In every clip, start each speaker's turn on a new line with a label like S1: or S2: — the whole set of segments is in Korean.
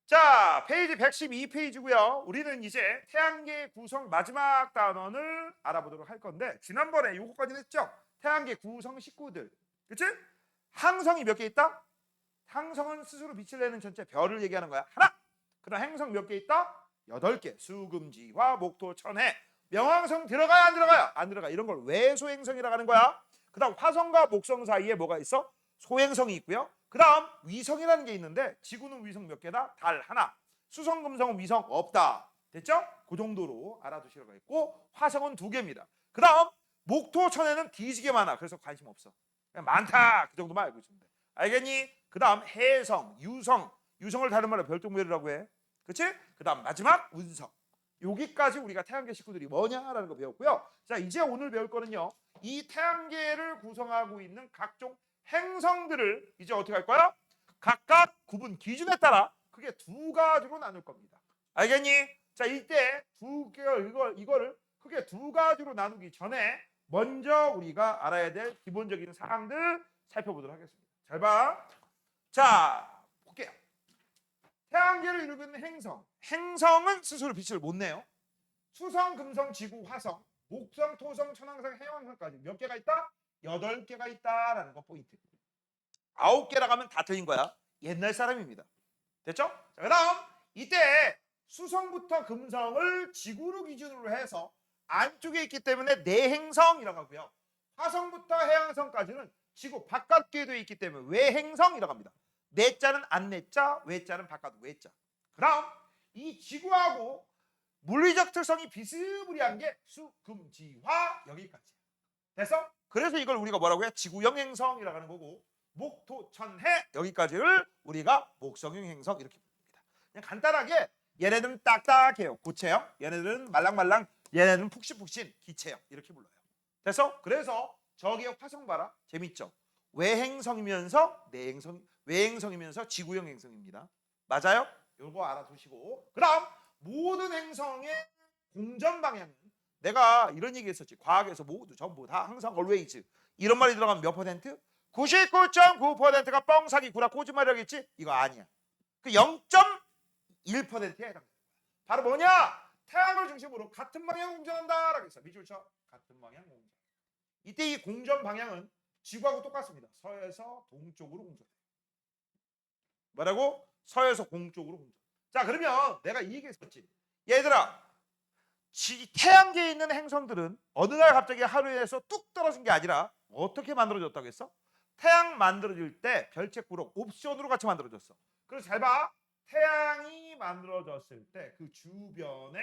S1: 자, 페이지 112페이지고요. 우리는 이제 태양계 구성 마지막 단원을 알아보도록 할 건데 지난번에 요거까지는 했죠? 태양계 구성 식구들. 그치? 항성이 몇 개 있다? 항성은 스스로 빛을 내는 전체 별을 얘기하는 거야. 하나. 그럼 행성 몇 개 있다? 8개. 수금지화, 목토, 천해. 명왕성 들어가요, 안 들어가요? 안 들어가. 이런 걸 외소행성이라고 하는 거야. 그다음 화성과 목성 사이에 뭐가 있어? 소행성이 있고요. 그다음 위성이라는 게 있는데 지구는 위성 몇 개다? 달 하나. 수성, 금성은 위성 없다. 됐죠? 그 정도로 알아두시라고 했고 화성은 2개입니다. 그다음 목토, 천해는 뒤지게 많아. 그래서 관심 없어. 그냥 많다. 그 정도만 알고 있으면 돼. 알겠니? 그다음 해성, 유성. 유성을 다른 말로 별똥별이라고 해. 그치? 그다음 마지막 운성. 여기까지 우리가 태양계 식구들이 뭐냐라는 거 배웠고요. 자, 이제 오늘 배울 거는요. 이 태양계를 구성하고 있는 각종 행성들을 이제 어떻게 할 거야? 각각 구분 기준에 따라 크게 2가지로 나눌 겁니다. 알겠니? 자, 이때 이거를 크게 2가지로 나누기 전에 먼저 우리가 알아야 될 기본적인 사항들 살펴보도록 하겠습니다. 잘 봐. 자, 볼게요. 태양계를 이루고 있는 행성. 행성은 스스로 빛을 못 내요. 수성, 금성, 지구, 화성, 목성, 토성, 천왕성, 해왕성까지 몇 개가 있다? 8개가 있다라는 거 포인트. 9개라고 하면 다 틀린 거야. 옛날 사람입니다. 됐죠? 자, 그다음 이때 수성부터 금성을 지구로 기준으로 해서 안쪽에 있기 때문에 내행성이라고 하고요. 화성부터 해왕성까지는 지구 바깥쪽에 있기 때문에 외행성이라고 합니다. 내자는 안내자, 외자는 바깥 외자. 그다음 이 지구하고 물리적 특성이 비스무리한 게 수, 금, 지, 화 여기까지. 됐어? 그래서 이걸 우리가 뭐라고 해? 지구형 행성이라고 하는 거고 목, 토, 천, 해 여기까지를 우리가 목성형 행성 이렇게 부릅니다. 그냥 간단하게 얘네들은 딱딱해요. 고체형. 얘네들은 말랑말랑. 얘네들은 푹신푹신. 기체형. 이렇게 불러요. 됐어? 그래서 저기에 화성 봐라. 재밌죠? 외행성이면서 내행성, 외행성이면서 지구형 행성입니다. 맞아요? 요거 알아두시고 그다음 모든 행성의 공전 방향은 내가 이런 얘기 했었지. 과학에서 모두 전부 다 항상 always 이런 말이 들어가면 몇 퍼센트? 99.9%가 뻥사기 구라 거짓말이라겠지? 이거 아니야. 그 0.1%에 해당돼. 바로 뭐냐? 태양을 중심으로 같은 방향 공전한다 라고 했어. 밑줄 쳐. 같은 방향 공전. 이때 이 공전 방향은 지구하고 똑같습니다. 서에서 동쪽으로 공전해. 뭐라고? 서에서 동쪽으로 공전. 자, 그러면 내가 이 얘기 했었지. 얘들아, 태양계에 있는 행성들은 어느 날 갑자기 하루에서 뚝 떨어진 게 아니라 어떻게 만들어졌다고 했어? 태양 만들어질 때 별책구로 옵션으로 같이 만들어졌어. 그래서 잘 봐. 태양이 만들어졌을 때 그 주변에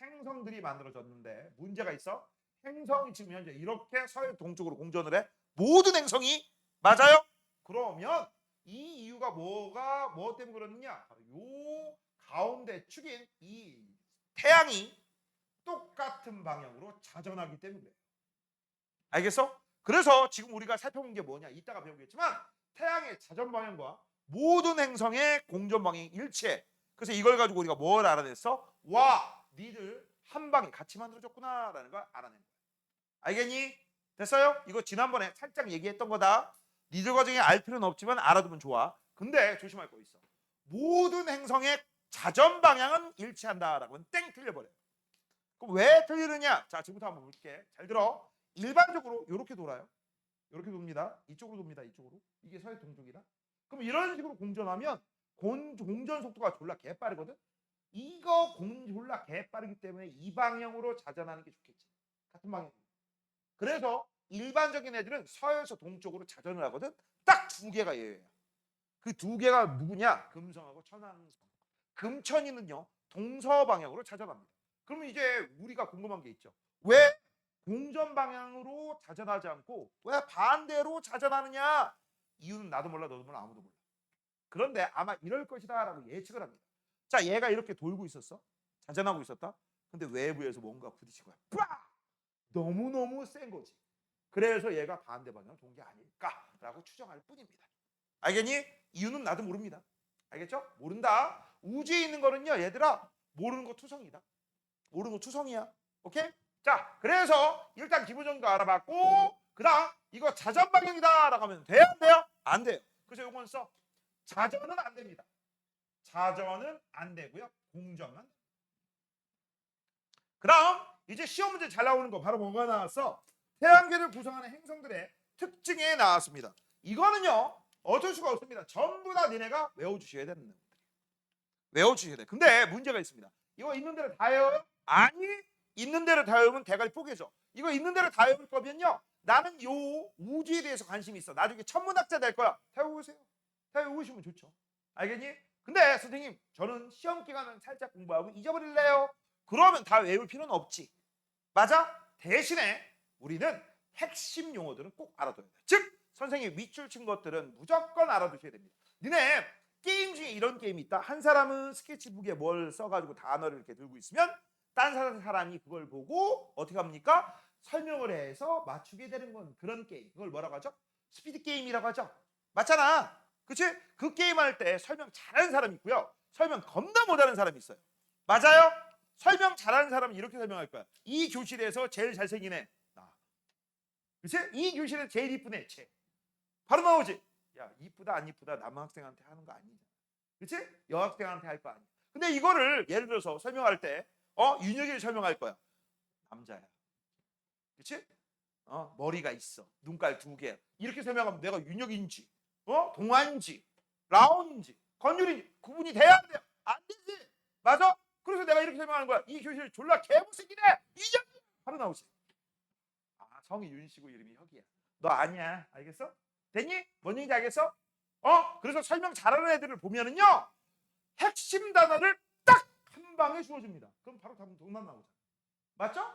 S1: 행성들이 만들어졌는데 문제가 있어. 행성이 지금 현재 이렇게 서해 동쪽으로 공전을 해. 모든 행성이 맞아요? 그러면 이 이유가 뭐 때문에 그러느냐? 바로 요 가운데 축인 이 태양이 똑같은 방향으로 자전하기 때문에. 알겠어? 그래서 지금 우리가 살펴본 게 뭐냐? 이따가 배우겠지만 태양의 자전 방향과 모든 행성의 공전 방향이 일치해. 그래서 이걸 가지고 우리가 뭘 알아냈어? 와, 니들 한 방에 같이 만들어졌구나라는 걸 알아낸 거야. 알겠니? 됐어요? 이거 지난번에 살짝 얘기했던 거다. 니들 과정에 알 필요는 없지만 알아두면 좋아. 근데 조심할 거 있어. 모든 행성의 자전 방향은 일치한다라고 하면 땡 틀려버려요. 그럼 왜 틀리느냐? 자, 지금부터 한번 볼게. 잘 들어. 일반적으로 이렇게 돌아요. 이렇게 돕니다. 이쪽으로 돕니다. 이쪽으로. 이게 서해 동쪽이다. 그럼 이런 식으로 공전하면 공전 속도가 졸라 개빠르거든. 이거 졸라 개빠르기 때문에 이 방향으로 자전하는 게 좋겠지. 같은 방향. 그래서 일반적인 애들은 서에서 동쪽으로 자전을 하거든. 딱 2개가 예외야. 그 2개가 누구냐? 금성하고 천왕성. 금천이는요 동서 방향으로 자전합니다. 그러면 이제 우리가 궁금한 게 있죠. 왜 공전 방향으로 자전하지 않고 왜 반대로 자전하느냐? 이유는 나도 몰라, 너도 몰라, 아무도 몰라. 그런데 아마 이럴 것이다라고 예측을 합니다. 자, 얘가 이렇게 돌고 있었어. 자전하고 있었다. 근데 외부에서 뭔가 부딪힌 거야. 빡! 너무너무 센 거지. 그래서 얘가 반대 방향으로 돈 게 아닐까라고 추정할 뿐입니다. 알겠니? 이유는 나도 모릅니다. 알겠죠? 모른다. 우주에 있는 거는요, 얘들아, 모르는 거 투성이다. 모르는 거 투성이야. 오케이? 자, 그래서 일단 기본적인 거 알아봤고, 그다음 이거 자전 방향이다라고 하면 돼요? 안 돼요? 안 돼요. 그래서 이건 써. 자전은 안 됩니다. 자전은 안 되고요. 공전만. 그다음 이제 시험 문제 잘 나오는 거 바로 뭐가 나왔어? 태양계를 구성하는 행성들의 특징에 나왔습니다. 이거는요 어쩔 수가 없습니다. 전부 다 니네가 외워주셔야 되는 거예요. 외워주셔야 돼. 근데 문제가 있습니다. 이거 있는 대로 다 외워요? 아니, 있는 대로 다 외우면 대가리 뽀개져. 이거 있는 대로 다 외울 거면요 나는 요 우주에 대해서 관심이 있어. 나중에 천문학자 될 거야. 다 외우세요. 다 외우시면 좋죠. 알겠니? 근데 선생님 저는 시험 기간은 살짝 공부하고 잊어버릴래요. 그러면 다 외울 필요는 없지. 맞아? 대신에 우리는 핵심 용어들은 꼭 알아둬야 돼. 즉 선생님이 밑줄 친 것들은 무조건 알아두셔야 됩니다. 니네 게임 중에 이런 게임이 있다. 한 사람은 스케치북에 뭘 써가지고 단어를 이렇게 들고 있으면 딴 사람이 그걸 보고 어떻게 합니까? 설명을 해서 맞추게 되는 건 그런 게임. 그걸 뭐라고 하죠? 스피드 게임이라고 하죠. 맞잖아. 그치? 그 게임 할 때 설명 잘하는 사람이 있고요. 설명 겁나 못하는 사람이 있어요. 맞아요? 설명 잘하는 사람은 이렇게 설명할 거야. 이 교실에서 제일 잘생긴 애. 나. 그치? 이 교실에서 제일 이쁜 애. 쟤. 바로 나오지. 야, 이쁘다 안 이쁘다 남학생한테 하는 거 아니잖아. 그치? 여학생한테 할 거 아니야. 근데 이거를 예를 들어서 설명할 때 윤혁이를 설명할 거야. 남자야. 그치? 머리가 있어. 눈깔 2개. 이렇게 설명하면 내가 윤혁인지 동아인지 라온인지 건율인지 구분이 돼야 안 돼요. 안 되지. 맞아? 그래서 내가 이렇게 설명하는 거야. 이 교실 졸라 개못생기네. 이년 바로 나오지. 아, 성이 윤씨고 이름이 혁이야. 너 아니야. 알겠어? 됐니? 뭔 얘기인지 알겠어? 그래서 설명 잘하는 애들을 보면은요 핵심 단어를 딱 한 방에 주어줍니다. 그럼 바로 답만 나오잖아. 맞죠?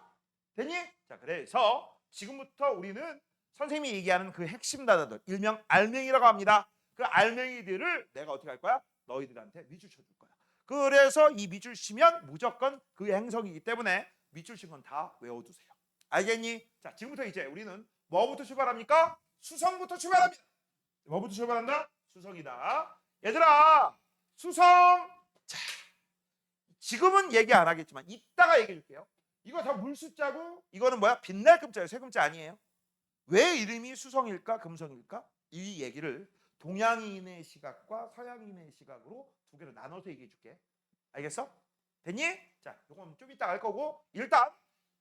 S1: 됐니? 자, 그래서 지금부터 우리는 선생님이 얘기하는 그 핵심 단어들 일명 알맹이라고 합니다. 그 알맹이들을 내가 어떻게 할 거야? 너희들한테 밑줄 쳐줄 거야. 그래서 이 밑줄 치면 무조건 그 행성이기 때문에 밑줄 친 건 다 외워두세요. 알겠니? 자, 지금부터 이제 우리는 뭐부터 출발합니까? 수성부터 출발합니다. 뭐부터 출발한다? 수성이다. 얘들아, 수성. 자, 지금은 얘기 안 하겠지만 이따가 얘기해 줄게요. 이거 다 물숫자고 이거는 뭐야? 빛날 금자예요. 새 금자 아니에요. 왜 이름이 수성일까? 금성일까? 이 얘기를 동양인의 시각과 서양인의 시각으로 두 개로 나눠서 얘기해 줄게. 알겠어? 됐니? 자, 이건 좀 이따 할 거고 일단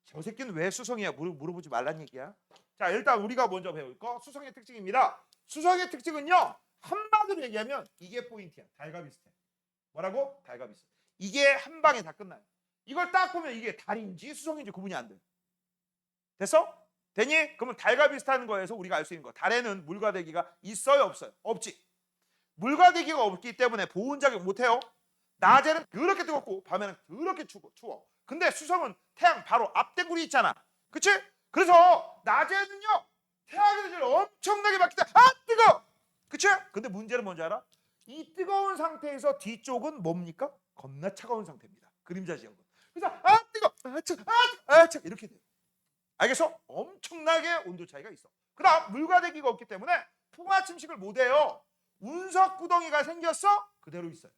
S1: 저 새끼는 왜 수성이야? 물어보지 말란 얘기야. 자, 일단 우리가 먼저 배울 거 수성의 특징입니다. 수성의 특징은요. 한마디로 얘기하면 이게 포인트야. 달과 비슷해. 뭐라고? 달과 비슷해. 이게 한 방에 다 끝나요. 이걸 딱 보면 이게 달인지 수성인지 구분이 안 돼. 됐어? 되니? 그러면 달과 비슷한 거에서 우리가 알 수 있는 거. 달에는 물과 대기가 있어요, 없어요? 없지. 물과 대기가 없기 때문에 보온작용 못 해요. 낮에는 그렇게 뜨겁고 밤에는 그렇게 추워. 근데 수성은 태양 바로 앞대구리 있잖아. 그치? 그래서 낮에는요. 태양의 엄청나게 받기 때문에 뜨거워. 그치? 근데 문제는 뭔지 알아? 이 뜨거운 상태에서 뒤쪽은 뭡니까? 겁나 차가운 상태입니다. 그림자 지역은. 그래서 뜨거워. 이렇게 돼요. 알겠어? 엄청나게 온도 차이가 있어. 그 다음 물과 대기가 없기 때문에 풍화 침식을 못해요. 운석 구덩이가 생겼어? 그대로 있어요.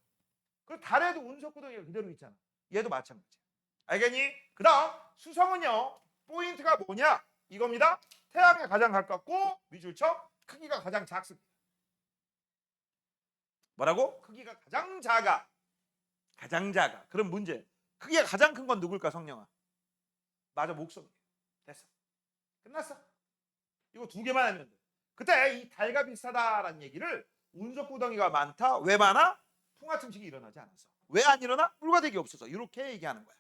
S1: 그 달에도 운석 구덩이가 그대로 있잖아. 얘도 마찬가지야. 알겠니? 그 다음 수성은요. 포인트가 뭐냐? 이겁니다. 태양에 가장 가깝고 밑줄쳐 크기가 가장 작습니다. 뭐라고? 크기가 가장 작아. 가장 작아. 그럼 문제. 크기가 가장 큰 건 누굴까 성령아? 맞아, 목성이에요. 됐어. 끝났어. 이거 두 개만 하면 돼. 그때 이 달과 비슷하다라는 얘기를 운석 구덩이가 많다. 왜 많아? 풍화 침식이 일어나지 않았어. 왜 안 일어나? 물과 대기 없어서. 이렇게 얘기하는 거야.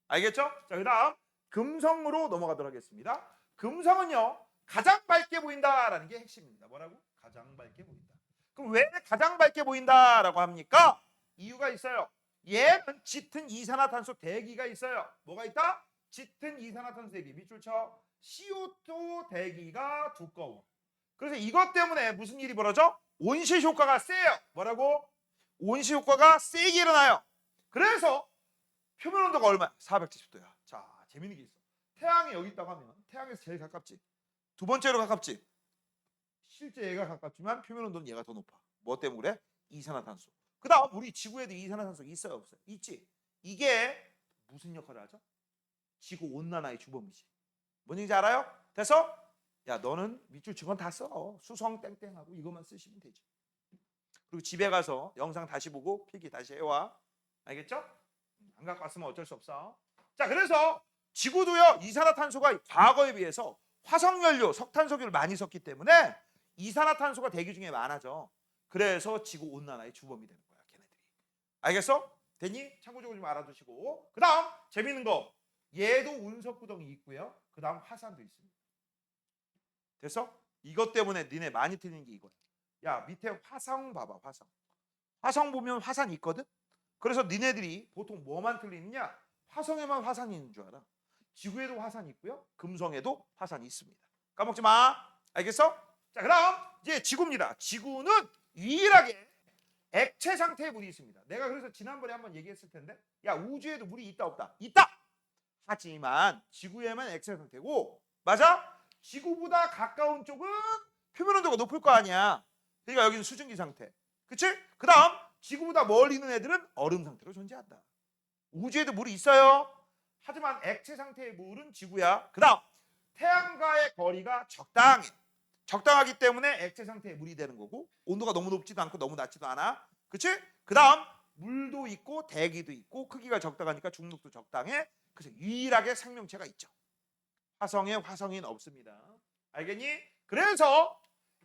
S1: 알겠죠? 자, 그다음 금성으로 넘어가도록 하겠습니다. 금성은요. 가장 밝게 보인다라는 게 핵심입니다. 뭐라고? 가장 밝게 보인다. 그럼 왜 가장 밝게 보인다라고 합니까? 이유가 있어요. 얘는 짙은 이산화탄소 대기가 있어요. 뭐가 있다? 짙은 이산화탄소 대기. 밑줄 쳐. CO2 대기가 두꺼워. 그래서 이것 때문에 무슨 일이 벌어져? 온실 효과가 세요. 뭐라고? 온실 효과가 세게 일어나요. 그래서 표면 온도가 얼마야? 470도야. 자, 재밌는 게 있어. 태양이 여기 있다고 하면 태양에서 제일 가깝지. 두 번째로 가깝지. 실제 얘가 가깝지만 표면 온도는 얘가 더 높아. 뭐 때문에 그래? 이산화탄소. 그 다음 우리 지구에도 이산화탄소 있어요, 없어요? 있지. 이게 무슨 역할을 하죠? 지구 온난화의 주범이지. 뭔 얘기인지 알아요? 돼서 야, 너는 밑줄 친 건 다 써. 수성 땡땡하고 이것만 쓰시면 되지. 그리고 집에 가서 영상 다시 보고 필기 다시 해와. 알겠죠? 안 갖고 왔으면 어쩔 수 없어. 자, 그래서 지구도요 이산화탄소가 과거에 비해서 화석연료, 석탄석유를 많이 썼기 때문에 이산화탄소가 대기 중에 많아져. 그래서 지구 온난화의 주범이 되는 거야, 걔네들이. 알겠어? 됐니? 참고적으로 좀 알아두시고. 그 다음 재밌는 거, 얘도 운석구덩이 있고요. 그 다음 화산도 있습니다. 됐어? 이것 때문에 니네 많이 틀리는 게 이거야. 야, 밑에 화성 봐봐. 화성 보면 화산 있거든. 그래서 니네들이 보통 뭐만 틀리느냐, 화성에만 화산이 있는 줄 알아. 지구에도 화산이 있고요, 금성에도 화산이 있습니다. 까먹지 마. 알겠어? 자, 그다음 이제 지구입니다. 지구는 유일하게 액체 상태의 물이 있습니다. 내가 그래서 지난번에 한번 얘기했을 텐데, 야, 우주에도 물이 있다 없다? 있다. 하지만 지구에만 액체 상태고, 맞아? 지구보다 가까운 쪽은 표면 온도가 높을 거 아니야. 그러니까 여기는 수증기 상태. 그치? 그 다음 지구보다 멀리 있는 애들은 얼음 상태로 존재한다. 우주에도 물이 있어요. 하지만 액체 상태의 물은 지구야. 그 다음 태양과의 거리가 적당해. 적당하기 때문에 액체 상태의 물이 되는 거고, 온도가 너무 높지도 않고 너무 낮지도 않아. 그치? 그 다음 물도 있고 대기도 있고 크기가 적당하니까 중력도 적당해. 그래서 유일하게 생명체가 있죠. 화성에 화성인 없습니다. 알겠니? 그래서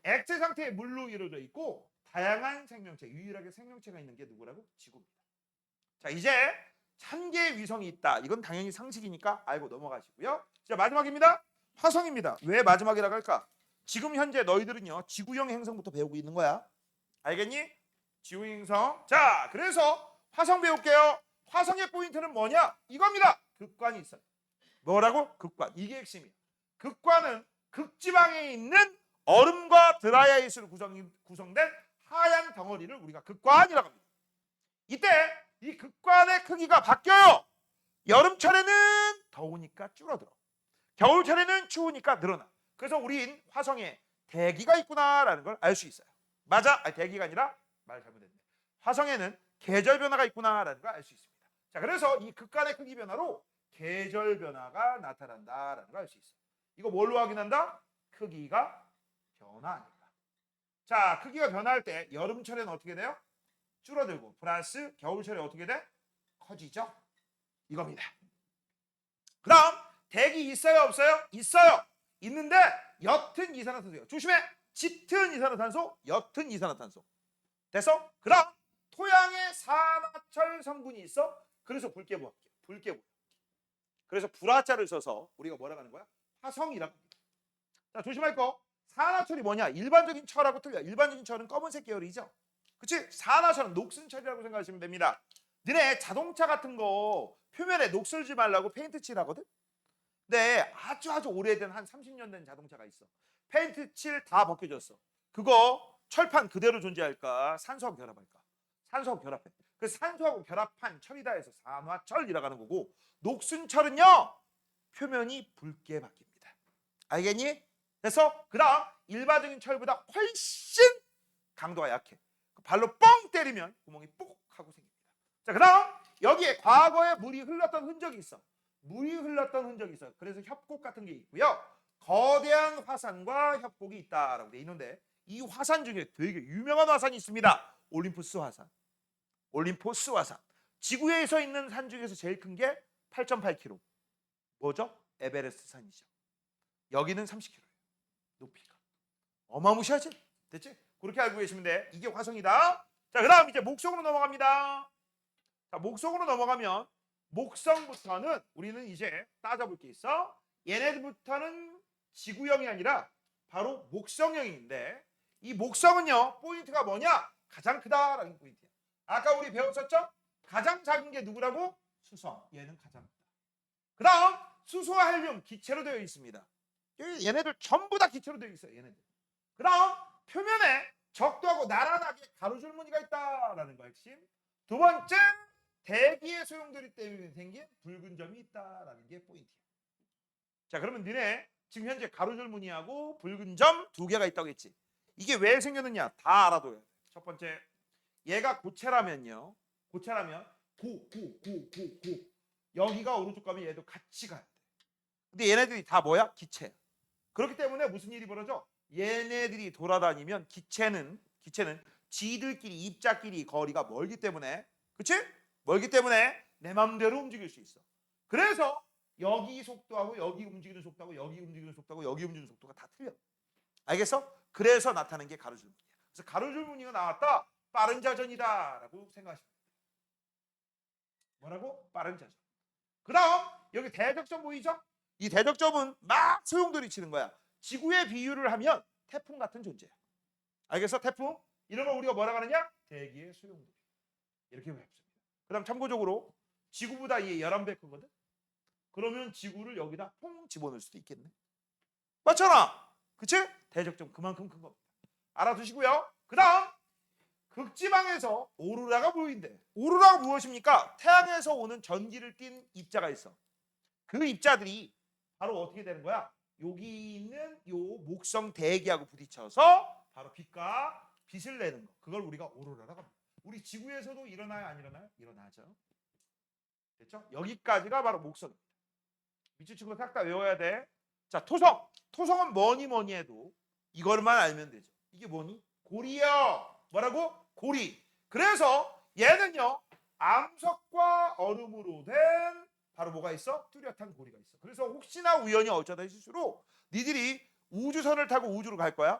S1: 액체 상태의 물로 이루어져 있고 다양한 생명체, 유일하게 생명체가 있는 게 누구라고? 지구입니다. 자, 이제 1000개의 위성이 있다. 이건 당연히 상식이니까 알고 넘어가시고요. 자, 마지막입니다. 화성입니다. 왜 마지막이라고 할까? 지금 현재 너희들은요 지구형 행성부터 배우고 있는 거야. 알겠니? 지구형 행성. 자, 그래서 화성 배울게요. 화성의 포인트는 뭐냐? 이겁니다. 극관이 있어요. 뭐라고? 극관. 이게 핵심이야. 극관은 극지방에 있는 얼음과 드라이아이스로 구성된 하얀 덩어리를 우리가 극관이라고 합니다. 이때 이 극관의 크기가 바뀌어요. 여름철에는 더우니까 줄어들어. 겨울철에는 추우니까 늘어나. 그래서 우린 화성에 대기가 있구나라는 걸 알 수 있어요. 맞아? 아니, 대기가 아니라 말 잘못했네. 화성에는 계절 변화가 있구나라는 걸 알 수 있습니다. 자, 그래서 이 극관의 크기 변화로 계절 변화가 나타난다라는 걸 알 수 있어요. 이거 뭘로 확인한다? 크기가 변화하니까. 자, 크기가 변화할 때 여름철에는 어떻게 돼요? 줄어들고 플러스 겨울철에 어떻게 돼? 커지죠? 이겁니다. 그 다음 대기 있어요 없어요? 있어요. 있는데 옅은 이산화탄소예요. 조심해. 짙은 이산화탄소, 옅은 이산화탄소. 됐어? 그 다음 토양에 산화철 성분이 있어. 그래서 붉게 보여. 그래서 불화자를 써서 우리가 뭐라고 하는 거야? 화성이라고 합니다. 자, 조심할 거. 산화철이 뭐냐? 일반적인 철하고 틀려. 일반적인 철은 검은색 계열이죠. 그치? 산화철은 녹슨 철이라고 생각하시면 됩니다. 너네 자동차 같은 거 표면에 녹 쓸지 말라고 페인트 칠하거든? 근데 아주 오래된 한 30년 된 자동차가 있어. 페인트 칠 다 벗겨졌어. 그거 철판 그대로 존재할까? 산소하고 결합할까? 산소하고 결합해. 그 산소하고 결합한 철이다 해서 산화철이라고 하는 거고, 녹슨 철은요 표면이 붉게 바뀝니다. 알겠니? 그래서 그 다음 일반적인 철보다 훨씬 강도가 약해. 발로 뻥 때리면 구멍이 뽁 하고 생깁니다. 자, 그 다음 여기에 과거에 물이 흘렀던 흔적이 있어. 그래서 협곡 같은 게 있고요. 거대한 화산과 협곡이 있다라고 돼 있는데, 이 화산 중에 되게 유명한 화산이 있습니다. 올림포스 화산. 지구에서 있는 산 중에서 제일 큰 게 8.8km. 뭐죠? 에베레스트 산이죠. 여기는 30km예요. 높이가. 어마무시하지? 됐지? 그렇게 알고 계시면 돼. 이게 화성이다. 자, 그 다음 이제 목성으로 넘어갑니다. 자, 목성으로 넘어가면 목성부터는 우리는 이제 따져볼 게 있어. 얘네들부터는 지구형이 아니라 바로 목성형인데, 이 목성은요 포인트가 뭐냐? 가장 크다라는 포인트야. 아까 우리 배웠었죠? 가장 작은 게 누구라고? 수성. 얘는 가장 크다. 그 다음 수소와 헬륨 기체로 되어 있습니다. 얘네들 전부 다 기체로 되어 있어요. 얘네들. 그 다음 표면에 적도하고 나란하게 가로줄 무늬가 있다라는 거 핵심. 두 번째, 대기의 소용돌이 때문에 생긴 붉은 점이 있다라는 게 포인트야. 자, 그러면 너네 지금 현재 가로줄 무늬하고 붉은 점 두 개가 있다고 했지. 이게 왜 생겼느냐 다 알아둬야 돼. 첫 번째, 얘가 고체라면요. 고 여기가 오른쪽 가면 얘도 같이 가야 돼. 근데 얘네들이 다 뭐야? 기체야. 그렇기 때문에 무슨 일이 벌어져? 얘네들이 돌아다니면 기체는 지들끼리 입자끼리 거리가 멀기 때문에, 그치? 멀기 때문에 내 맘대로 움직일 수 있어. 그래서 여기 속도하고 여기 움직이는 속도하고 여기 움직이는 속도하고 여기 움직이는 속도가 다 틀려. 알겠어? 그래서 나타나는 게 가로줄무늬야. 그래서 가로줄무늬가 나왔다. 빠른 자전이다라고 생각하시면 돼요. 뭐라고? 빠른 자전. 그다음 여기 대적점 보이죠? 이 대적점은 막 소용돌이 치는 거야. 지구의 비유를 하면 태풍 같은 존재야. 알겠어? 태풍. 이런 걸 우리가 뭐라고 하느냐? 대기의 소용돌이. 이렇게 배웠습니다. 그다음 참고적으로 지구보다 얘 11배 크거든. 그러면 지구를 여기다 퐁 집어넣을 수도 있겠네. 맞잖아. 그치? 대적점 그만큼 큰 겁니다. 알아두시고요. 그 다음 극지방에서 오로라가 보인대. 오로라가 무엇입니까? 태양에서 오는 전기를 띤 입자가 있어. 그 입자들이 바로 어떻게 되는 거야? 여기 있는 요 목성 대기하고 부딪혀서 바로 빛을 내는 거. 그걸 우리가 오로라라고 합니다. 우리 지구에서도 일어나요? 안 일어나요? 일어나죠. 됐죠? 여기까지가 바로 목성입니다. 밑줄 친구 싹 다 외워야 돼. 자, 토성. 토성은 뭐니 해도 이거만 알면 되죠. 이게 뭐니? 고리요. 뭐라고? 고리. 그래서 얘는요. 암석과 얼음으로 된 바로 뭐가 있어? 뚜렷한 고리가 있어. 그래서 혹시나 우연히 어쩌다 실수로 니들이 우주선을 타고 우주로 갈 거야.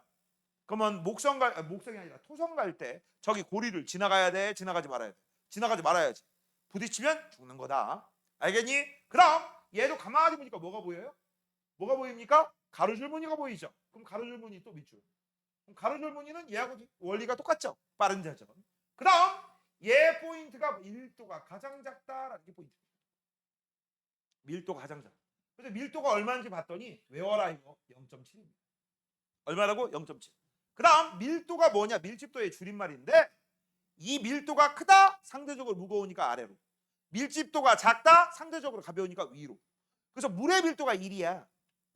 S1: 그러면 목성이 아니라 토성 갈 때 저기 고리를 지나가야 돼? 지나가지 말아야 돼? 지나가지 말아야지. 부딪히면 죽는 거다. 알겠니? 그럼 얘도 가만히 보니까 뭐가 보여요? 뭐가 보입니까? 가로줄무늬가 보이죠. 그럼 가로줄무늬 또 밑줄. 그럼 가로줄무늬는 얘하고 원리가 똑같죠. 빠른 자전. 그 다음 얘 포인트가 밀도가 가장 작다라는 게 포인트입니다. 밀도가 가장 작다. 그래서 밀도가 얼마인지 봤더니 외워라 이거 0.7입니다. 얼마라고? 0.7. 그 다음 밀도가 뭐냐? 밀집도의 줄임말인데 이 밀도가 크다? 상대적으로 무거우니까 아래로. 밀집도가 작다? 상대적으로 가벼우니까 위로. 그래서 물의 밀도가 1이야.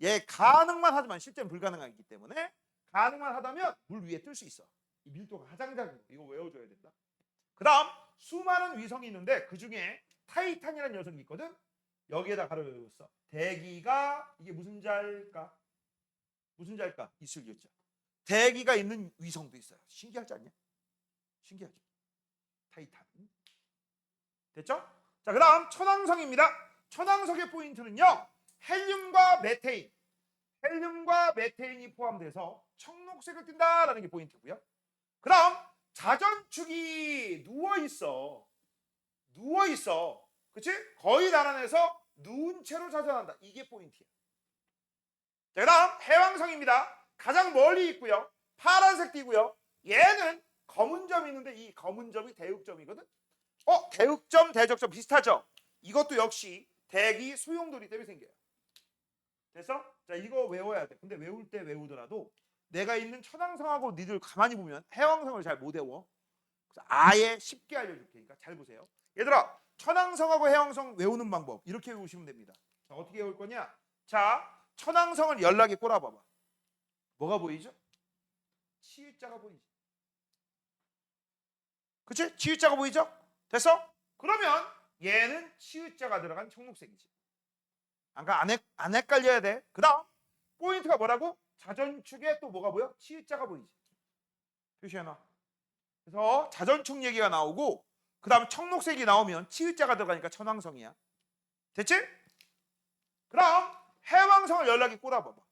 S1: 얘 가능만 하지만 실제는 불가능하기 때문에 가능만 하다면 물 위에 뜰 수 있어. 이 밀도가 가장 작은 거. 이거 외워줘야 된다. 그 다음 수많은 위성이 있는데 그중에 타이탄이라는 녀석이 있거든. 여기에다 가로 외웠어. 대기가 이게 무슨 자일까? 무슨 자일까? 이슬교자. 대기가 있는 위성도 있어요. 신기하지 않냐? 신기하죠. 타이탄. 됐죠? 자, 그 다음 천왕성입니다. 천왕성의 포인트는요. 헬륨과 메테인. 헬륨과 메테인이 포함돼서 청록색을 띈다라는 게 포인트고요. 그 다음 자전축이 누워있어. 누워있어. 그치? 거의 달아내서 누운 채로 자전한다. 이게 포인트야. 자, 그 다음 해왕성입니다. 가장 멀리 있고요. 파란색 띠고요. 얘는 검은 점이 있는데 이 검은 점이 대극점이거든. 대극점, 대적점 비슷하죠? 이것도 역시 대기 소용돌이 때문에 생겨요. 됐어? 자, 이거 외워야 돼. 근데 외울 때 외우더라도 내가 있는 천왕성하고 니들 가만히 보면 해왕성을 잘 못 외워. 그래서 아예 쉽게 알려줄 테니까 잘 보세요. 얘들아, 천왕성하고 해왕성 외우는 방법 이렇게 외우시면 됩니다. 자, 어떻게 외울 거냐? 자, 천왕성을 연락에 꽂아봐봐. 뭐가 보이죠? 치읓자가 보이지. 그치? 치읓자가 보이죠? 됐어? 그러면 얘는 치읓자가 들어간 청록색이지. 안 헷갈려야 돼. 그 다음 포인트가 뭐라고? 자전축에 또 뭐가 보여? 치읓자가 보이지. 표시해놔. 그래서 자전축 얘기가 나오고 그 다음 청록색이 나오면 치읓자가 들어가니까 천왕성이야. 됐지? 그 다음 해왕성을 연락에 꽂아봐봐.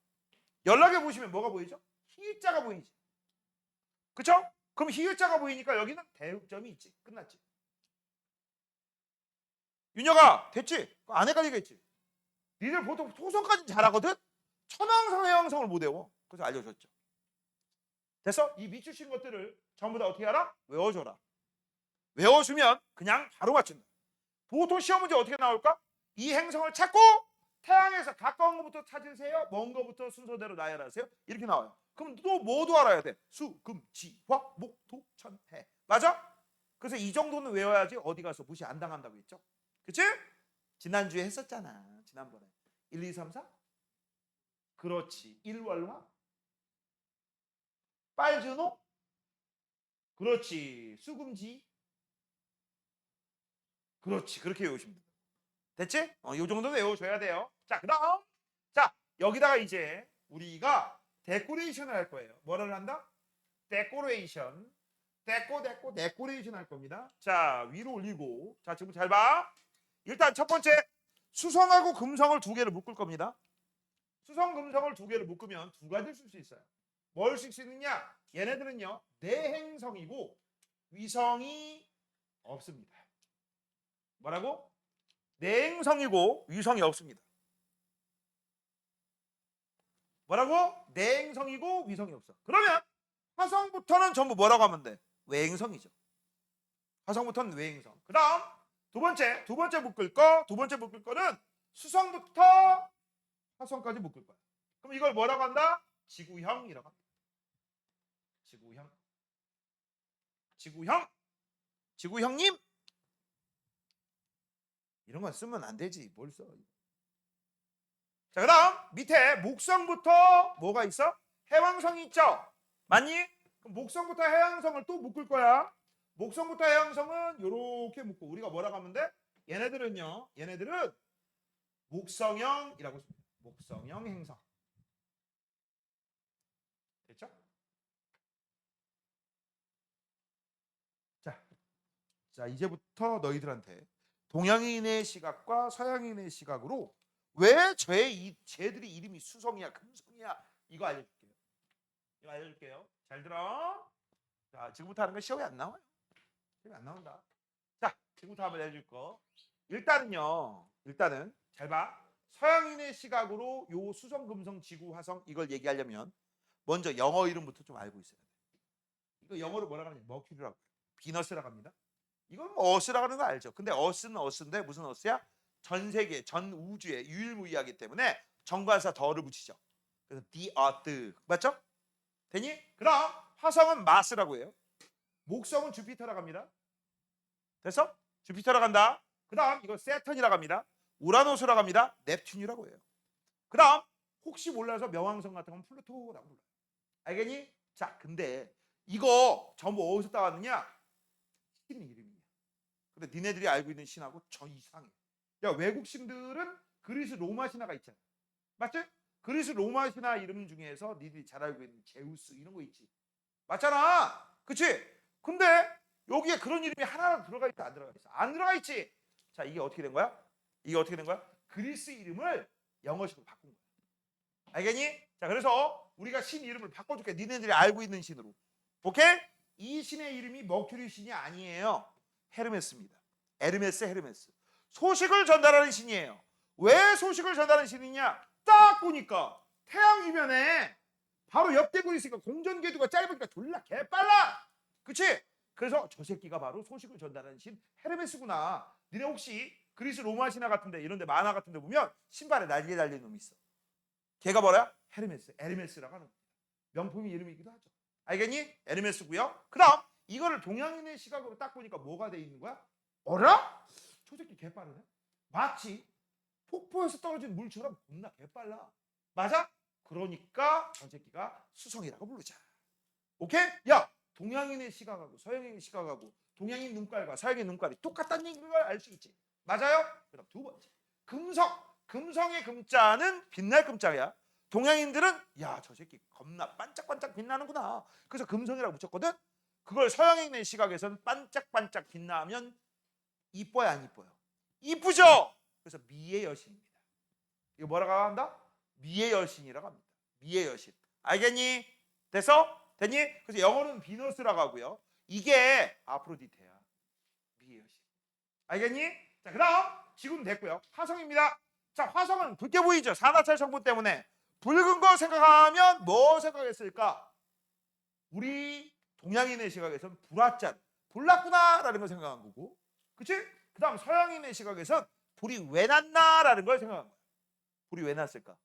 S1: 연락에 보시면 뭐가 보이죠? 희자가 보이지. 그쵸? 그럼 희자가 보이니까 여기는 대극점이 있지. 끝났지. 윤혁아, 됐지? 안 헷갈리겠지? 니들 보통 토성까지는 잘하거든? 천왕성, 해왕성을 못 외워. 그래서 알려줬죠. 됐어? 이 밑줄 친 것들을 전부 다 어떻게 알아? 외워줘라. 외워주면 그냥 바로 맞춘다. 보통 시험 문제 어떻게 나올까? 이 행성을 찾고 태양에서 가까운 것부터 찾으세요. 먼 것부터 순서대로 나열하세요. 이렇게 나와요. 그럼 또 뭐도 알아야 돼? 수, 금, 지, 화, 목, 토, 천, 해. 맞아? 그래서 이 정도는 외워야지 어디 가서 무시 안 당한다고 했죠. 그치? 지난주에 했었잖아. 지난번에. 1, 2, 3, 4? 그렇지. 일월화? 빨주노? 그렇지. 수금지? 그렇지. 그렇게 외우시면 됩니다. 됐지? 이 정도는 외워줘야 돼요. 자, 그 다음. 자, 여기다가 이제 우리가 데코레이션을 할 거예요. 뭐를 한다? 데코레이션. 데코레이션 할 겁니다. 자, 위로 올리고. 자, 지금 잘 봐. 일단 첫 번째 수성하고 금성을 두 개를 묶을 겁니다. 수성, 금성을 두 개를 묶으면 두 가지를 쓸 수 있어요. 뭘 쓸 수 있느냐? 얘네들은요, 내행성이고 위성이 없습니다. 뭐라고? 내행성이고 위성이 없습니다. 뭐라고? 내행성이고 위성이 없어. 그러면 화성부터는 전부 뭐라고 하면 돼? 외행성이죠. 화성부터는 외행성. 그 다음 두 번째 묶을 거는 수성부터 화성까지 묶을 거야. 그럼 이걸 뭐라고 한다? 지구형이라고 합니다. 지구형님 이런 건 쓰면 안 되지. 뭘 써? 자, 그 다음 밑에 목성부터 뭐가 있어? 해왕성이 있죠? 맞니? 그럼 목성부터 해왕성을 또 묶을 거야. 목성부터 해왕성은 이렇게 묶고 우리가 뭐라고 하면 돼? 얘네들은 목성형이라고 씁니다. 목성형 행성. 됐죠? 자, 이제부터 너희들한테 동양인의 시각과 서양인의 시각으로 왜 쟤들이 이름이 수성이야, 금성이야 이거 알려줄게요. 잘 들어. 자, 지금부터 하는 건 시험에 안 나와요. 시험에 안 나온다. 자, 지금부터 한번 해줄 거. 일단은 잘 봐. 서양인의 시각으로 요 수성, 금성, 지구, 화성 이걸 얘기하려면 먼저 영어 이름부터 좀 알고 있어야 돼. 이거 영어로 뭐라고 하냐? 머큐리라고. 비너스라고 합니다. 이건 어스라고 하는 거 알죠? 근데 어스는 어스인데 무슨 어스야? 전 세계, 전 우주에 유일무이하기 때문에 정관사 더를 붙이죠. 그래서 the earth. 맞죠? 되니? 그럼 화성은 마스라고 해요. 목성은 주피터라고 합니다. 됐어? 주피터라고 한다. 그 다음 이거 세턴이라고 합니다. 우라노스라고 합니다. 넵튠이라고 해요. 그 다음 혹시 몰라서 명왕성 같은 건 플루토라고 불러요. 알겠니? 자, 근데 이거 전부 어디서 따왔느냐? 신 이름이야. 근데 니네들이 알고 있는 신하고 저 이상해. 야, 외국 신들은 그리스 로마 신화가 있잖아. 맞지? 그리스 로마 신화 이름 중에서 니들이 잘 알고 있는 제우스 이런 거 있지. 맞잖아. 그치? 근데 여기에 그런 이름이 하나라도 들어가 있다 안 들어가 있어? 안 들어가 있지. 자, 이게 어떻게 된 거야? 그리스 이름을 영어식으로 바꾼 거야. 알겠니? 자, 그래서 우리가 신 이름을 바꿔줄게. 니네들이 알고 있는 신으로. 오케이? 이 신의 이름이 머큐리 신이 아니에요. 헤르메스입니다. 헤르메스. 소식을 전달하는 신이에요. 왜 소식을 전달하는 신이냐? 딱 보니까 태양 이면에 바로 옆대고 있으니까 공전궤도가 짧으니까 졸라 개빨라. 그치? 그래서 저 새끼가 바로 소식을 전달하는 신 헤르메스구나. 니네 혹시 그리스 로마 신화 같은데 이런데 만화 같은데 보면 신발에 날개 달린 놈이 있어. 걔가 뭐야? 에르메스라고 하는 겁니다. 명품이 이름이기도 하죠. 알겠니? 에르메스고요. 그 다음 이거를 동양인의 시각으로 딱 보니까 뭐가 돼 있는 거야? 어라? 저 새끼 개빠르네. 마치 폭포에서 떨어진 물처럼 겁나 개빨라. 맞아? 그러니까 저 새끼가 수성이라고 부르자. 오케이? 야, 동양인의 시각하고 서양인의 시각하고 동양인 눈깔과 서양인 눈깔이 똑같다는 걸 알 수 있지. 맞아요? 그럼 두 번째. 금성의 금자는 빛날 금자야. 동양인들은 야, 저 새끼 겁나 반짝반짝 빛나는구나. 그래서 금성이라고 붙였거든. 그걸 서양인의 시각에서는 반짝반짝 빛나면 이뻐요, 안 이뻐요? 이쁘죠? 그래서 미의 여신입니다. 이거 뭐라고 한다? 미의 여신이라고 합니다. 미의 여신. 알겠니? 됐어? 됐니? 그래서 영어로는 비너스라고 하고요. 이게 아프로디테야. 미의 여신. 알겠니? 자, 그다음 지구는 됐고요. 화성입니다. 자, 화성은 붉게 보이죠? 산화철 성분 때문에. 붉은 거 생각하면 뭐 생각했을까? 우리 동양인의 시각에서는 불화짠, 불났구나라는 걸 생각한 거고, 그치? 그 다음 서양인의 시각에선 불이 왜 났나라는 걸 생각한 거야. 불이 왜 났을까?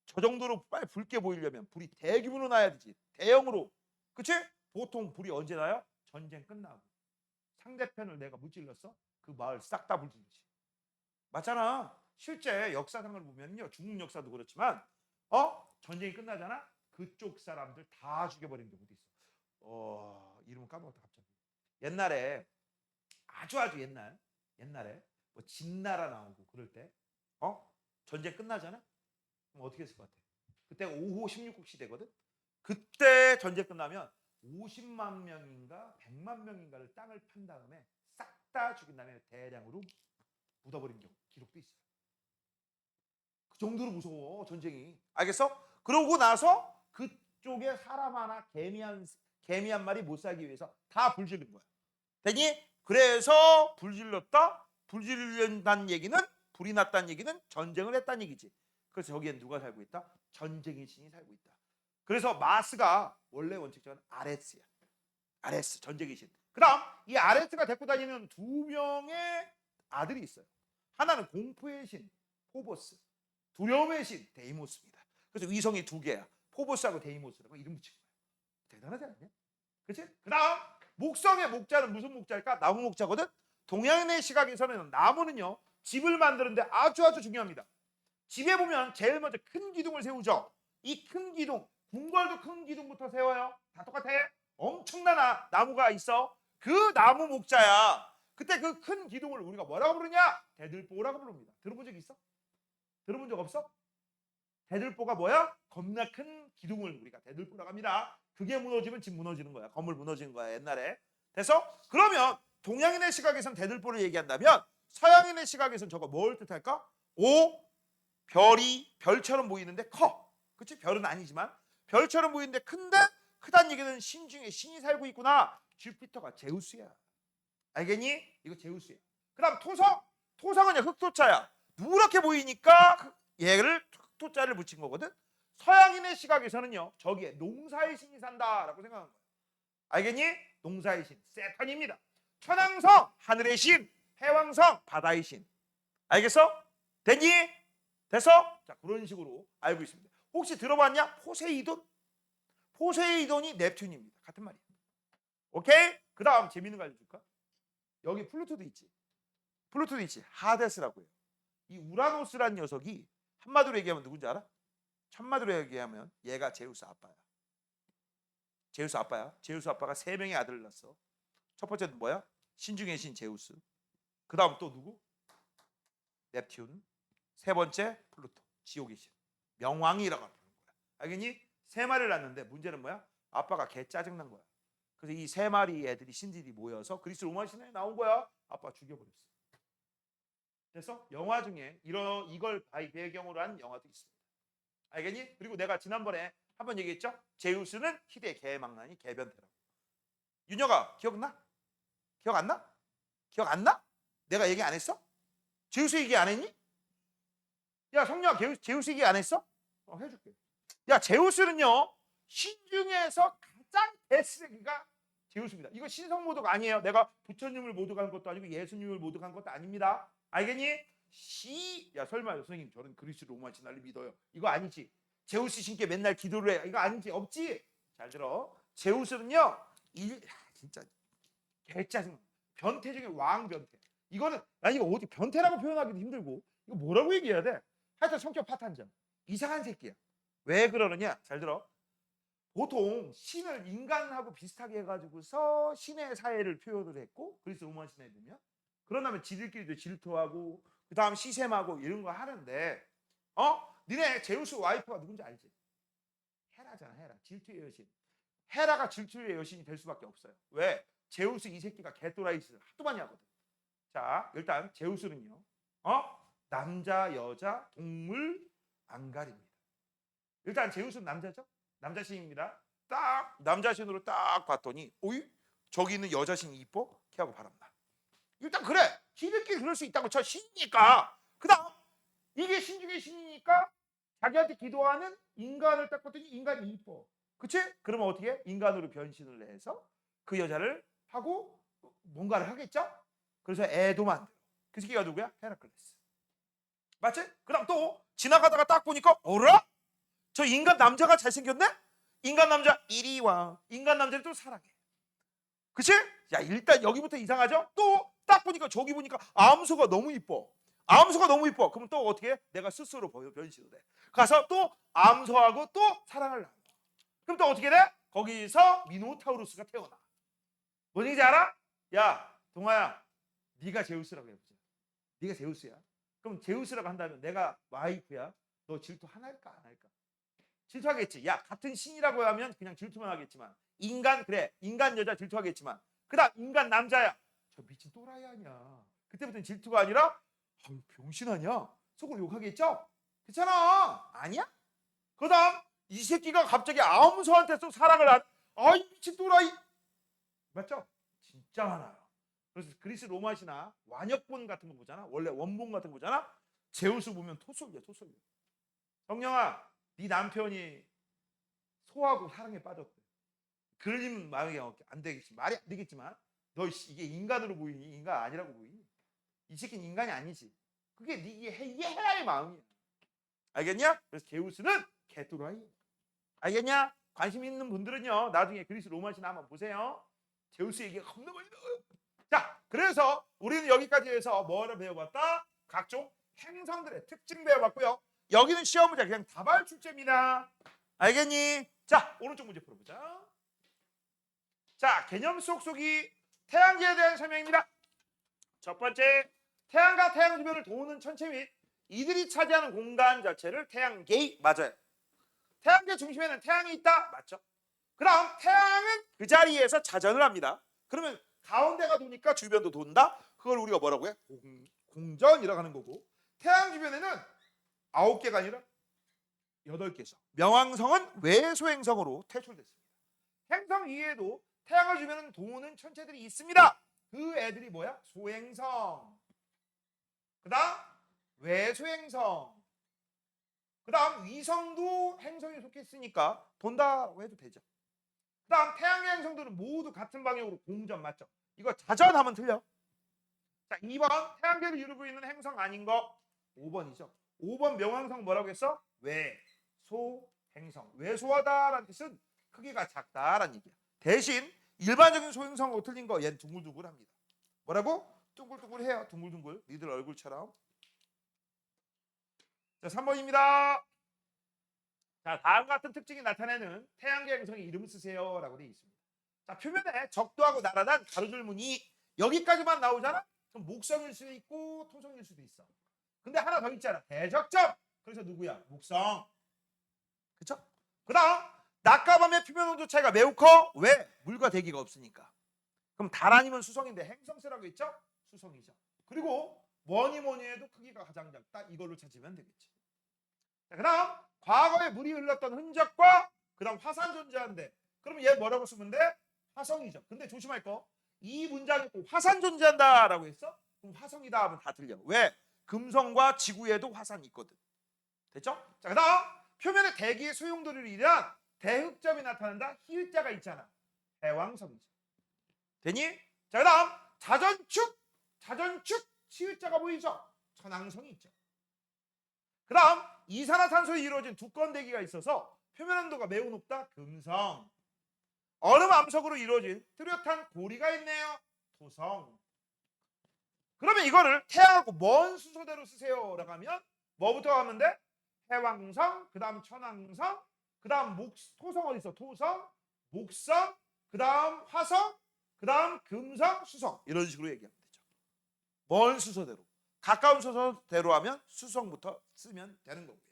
S1: 저 정도로 빨리 붉게 보이려면 불이 대규모로 나야 되지. 대형으로. 그치? 보통 불이 언제 나요? 전쟁 끝나고. 상대편을 내가 무찔렀어? 그 마을 싹 다 불질르지. 맞잖아. 실제 역사상을 보면요. 중국 역사도 그렇지만 전쟁이 끝나잖아. 그쪽 사람들 다 죽여버린 경우도 있어. 이름은 까먹었다 갑자기. 옛날에 아주 옛날에 뭐 진나라 나오고 그럴 때 전쟁 끝나잖아. 그럼 어떻게 했을 것 같아? 그때 5호 16국 시대거든. 그때 전쟁 끝나면 50만 명인가 100만 명인가를 땅을 판 다음에 싹 다 죽인 다음에 대량으로 묻어버린 경우 기록도 있어요. 그 정도로 무서워 전쟁이. 알겠어? 그러고 나서 그쪽에 사람 하나 개미 한 마리 못 살기 위해서 다 불지른 거야. 되니? 그래서 불질렀다. 불질른다는 얘기는 불이 났다는 얘기는 전쟁을 했다는 얘기지. 그래서 저기엔 누가 살고 있다? 전쟁의 신이 살고 있다. 그래서 마스가 원래 원칙적으로는 아레스야. 아레스 전쟁의 신. 그다음 이 아레스가 데리고 다니는 두 명의 아들이 있어요. 하나는 공포의 신 포보스, 두려움의 신 데이모스입니다. 그래서 위성이 두 개야. 포보스하고 데이모스라고 이름 붙인 거야. 대단하지 않냐? 그렇지? 그다음 목성의 목자는 무슨 목자일까? 나무 목자거든. 동양인의 시각에서는 나무는요 집을 만드는데 아주 중요합니다. 집에 보면 제일 먼저 큰 기둥을 세우죠. 이 큰 기둥, 궁궐도 큰 기둥부터 세워요. 다 똑같아. 엄청난 나무가 있어. 그 나무 목자야. 그때 그 큰 기둥을 우리가 뭐라고 부르냐? 대들보라고 부릅니다. 들어본 적 있어? 들어본 적 없어? 대들보가 뭐야? 겁나 큰 기둥을 우리가 대들보라고 합니다. 그게 무너지면 집 무너지는 거야. 건물 무너지는 거야 옛날에. 돼서 그러면 동양인의 시각에선 대들보를 얘기한다면 서양인의 시각에선 저거 뭘 뜻할까? 별이 별처럼 보이는데 커. 그치? 별은 아니지만 별처럼 보이는데 큰데 크다는 얘기는 신 중에 신이 살고 있구나. 주피터가 제우스야. 알겠니? 이거 제우스야. 그 다음 토성. 토성은 흑토자야. 누렇게 보이니까 얘를 흑토자를 붙인 거거든. 서양인의 시각에서는요. 저기에 농사의 신이 산다라고 생각한 거야. 알겠니? 농사의 신 세턴입니다. 천왕성 하늘의 신, 해왕성 바다의 신. 알겠어? 됐니? 됐어? 자, 그런 식으로 알고 있습니다. 혹시 들어봤냐? 포세이돈? 포세이돈이 넵튠입니다. 같은 말이야. 오케이? 그 다음 재밌는 거 알려줄까? 여기 플루토도 있지. 플루토도 있지. 하데스라고 해요. 이 우라노스란 녀석이 한마디로 얘기하면 누군지 알아? 천마디로 얘기하면 얘가 제우스 아빠야. 제우스 아빠야. 제우스 아빠가 3명의 아들을 낳았어. 첫 번째는 뭐야? 신중의 신 제우스. 그 다음 또 누구? 넵튠. 세 번째 플루토. 지옥의 신. 명왕이라고 하는 거야. 알겠니? 3마리를 낳았는데 문제는 뭐야? 아빠가 개 짜증난 거야. 그래서 이 3마리 애들이 신들이 모여서 그리스 로마 신화에 나온 거야. 아빠 죽여버렸어. 그래서 영화 중에 이걸 배경으로 한 영화도 있습니다. 알겠니? 그리고 내가 지난번에 한번 얘기했죠? 제우스는 희대의 개망나니 개변태라고. 윤혁아 기억나? 기억 안 나? 기억 안 나? 내가 얘기 안 했어? 제우스 얘기 안 했니? 야 성녀아 제우스 얘기 안 했어? 해줄게. 야 제우스는요 신 중에서 가장 대쓰기가 제우스입니다. 이거 신성 모독 아니에요. 내가 부처님을 모독한 것도 아니고 예수님을 모독한 것도 아닙니다. 알겠니? 야 설마 선생님 저는 그리스 로마 신화를 믿어요. 이거 아니지. 제우스 신께 맨날 기도를 해. 이거 아니지. 없지. 잘 들어. 제우스는요 진짜 개짜증. 변태 중에 왕변태. 이거는 난 이거 어디 변태라고 표현하기도 힘들고 이거 뭐라고 얘기해야 돼? 하여튼 성격 파탄자. 이상한 새끼야. 왜 그러느냐? 잘 들어. 보통 신을 인간하고 비슷하게 해가지고서 신의 사회를 표현을 했고 그리스 로마 신화에 보면 그런 다음에 지들끼리도 질투하고 그 다음 시샘하고 이런 거 하는데 니네 제우스 와이프가 누군지 알지? 헤라잖아. 헤라. 질투의 여신. 헤라가 질투의 여신이 될 수밖에 없어요. 왜? 제우스 이 새끼가 개또라이 짓을 하도 많이 하거든. 자 일단 제우스는요 남자 여자 동물 안 가립니다. 일단 제우스는 남자죠? 남자신입니다. 딱 남자신으로 딱 봤더니 오이 저기 있는 여자신이 이뻐? 걔하고 바람나. 일단 그래 지들끼리 그럴 수 있다고 쳐. 신이니까. 그 다음 이게 신 중에 신이니까 자기한테 기도하는 인간을 딱 봤더니 인간이 이뻐. 그치? 그러면 어떻게 해? 인간으로 변신을 해서 그 여자를 하고 뭔가를 하겠죠? 그래서 애도 만들어. 그 새끼가 누구야? 헤라클레스. 맞지? 그 다음 또 지나가다가 딱 보니까 어라? 저 인간 남자가 잘생겼네? 인간 남자 이리 와. 인간 남자를 또 사랑해. 그치? 야 일단 여기부터 이상하죠? 또 딱 보니까 저기 보니까 암소가 너무 이뻐. 암소가 너무 이뻐. 그럼 또 어떻게 해? 내가 스스로 변신을 해. 가서 또 암소하고 또 사랑을 나눠. 그럼 또 어떻게 돼? 거기서 미노타우루스가 태어나. 뭔 얘기인지 알아? 야 동아야 네가 제우스라고 해보자. 네가 제우스야. 그럼 제우스라고 한다면 내가 와이프야. 너 질투 하나 할까 안 할까? 질투하겠지. 야, 같은 신이라고 하면 그냥 질투만 하겠지만 인간, 그래, 인간 여자 질투하겠지만 그다음 인간 남자야, 저 미친 또라이 아니야. 그때부터는 질투가 아니라 아유, 병신 아니야, 속으로 욕하겠죠. 그렇잖아. 아니야? 그다음 이 새끼가 갑자기 아무서한테 또 사랑을 안, 아이 미친 또라이, 맞죠? 진짜 많아요. 그래서 그리스 로마 신화 완역본 같은 거 보잖아. 원래 원본 같은 거 보잖아. 제우스 보면 토솔려, 토솔려. 성령아, 네 남편이 소하고 사랑에 빠졌대. 그러면 마음이 안 되겠지. 말이 안 되겠지만 너 이게 인간으로 보이니? 인간 아니라고 보이니? 이 새끼는 인간이 아니지. 그게 네 이해해야 할 마음이야. 알겠냐? 그래서 제우스는 개뚜라이. 알겠냐? 관심 있는 분들은요, 나중에 그리스 로마 신화 한번 보세요. 제우스 얘기가 겁나 많이 나와요. 자, 그래서 우리는 여기까지 해서 뭐를 배워봤다? 각종 행성들의 특징 배워봤고요. 여기는 시험 문제 그냥 다발 출제입니다. 알겠니? 자, 오른쪽 문제 풀어보자. 자, 개념 속속이 태양계에 대한 설명입니다. 첫 번째, 태양과 태양 주변을 도는 천체 및 이들이 차지하는 공간 자체를 태양계, 맞아요. 태양계 중심에는 태양이 있다, 맞죠? 그 다음 태양은 그 자리에서 자전을 합니다. 그러면 가운데가 도니까 주변도 돈다. 그걸 우리가 뭐라고 해? 공전이라고 하는 거고, 태양 주변에는 9개가 아니라 8개죠. 명왕성은 외소행성으로 퇴출됐습니다. 행성 이외에도 태양을 주변은 도는 천체들이 있습니다. 그 애들이 뭐야? 소행성. 그 다음 외소행성. 그 다음 위성도 행성에 속해 있으니까 돈다고 해도 되죠. 그 다음 태양의 행성들은 모두 같은 방향으로 공전, 맞죠? 이거 자전하면 틀려. 자, 2번 태양계를 이루고 있는 행성 아닌 거 5번이죠. 5번 명왕성 뭐라고 했어? 외소행성. 외소하다라는 뜻은 크기가 작다라는 얘기야. 대신 일반적인 소행성하고 틀린 거 얘는 둥글둥글합니다. 뭐라고? 둥글둥글해요. 둥글둥글. 니들 얼굴처럼. 자, 3번입니다. 자, 다음 같은 특징이 나타내는 태양계 행성의 이름 쓰세요 라고 되어 있습니다. 자, 표면에 적도하고 나란한 가로줄무늬 여기까지만 나오잖아? 그럼 목성일 수도 있고 토성일 수도 있어. 근데 하나 더 있잖아. 대적점. 그래서 누구야? 목성. 그쵸? 그 다음 낮과 밤의 표면 온도 차이가 매우 커. 왜? 물과 대기가 없으니까. 그럼 달 아니면 수성인데 행성세라고 했죠? 수성이죠. 그리고 뭐니 해도 크기가 가장 작다. 이걸로 찾으면 되겠지. 자, 그 다음 과거에 물이 흘렀던 흔적과 그 다음 화산 존재한대. 그러면 얘 뭐라고 쓰면 돼? 화성이죠. 근데 조심할 거. 이 문장에 꼭 화산 존재한다라고 했어? 그럼 화성이다 하면 다 틀려. 왜? 금성과 지구에도 화산이 있거든. 됐죠? 자, 그 다음 표면의 대기의 소용돌이를 이란 대흑점이 나타난다. 희읍자가 있잖아. 대왕성이죠. 되니? 자, 그 다음 자전축 시읍자가 보이죠? 천왕성이 있죠. 그 다음 이산화탄소에 이루어진 두꺼운 대기가 있어서 표면 온도가 매우 높다. 금성. 얼음 암석으로 이루어진 뚜렷한 고리가 있네요. 토성. 그러면 이거를 태양하고 먼 순서대로 쓰세요 라고 하면 뭐부터 하면 돼? 해왕성, 그 다음 천왕성, 그 다음 토성 어디 있어? 토성, 목성, 그 다음 화성, 그 다음 금성, 수성. 이런 식으로 얘기하면 되죠. 먼 순서대로. 가까운 순서대로 하면 수성부터 쓰면 되는 거고요.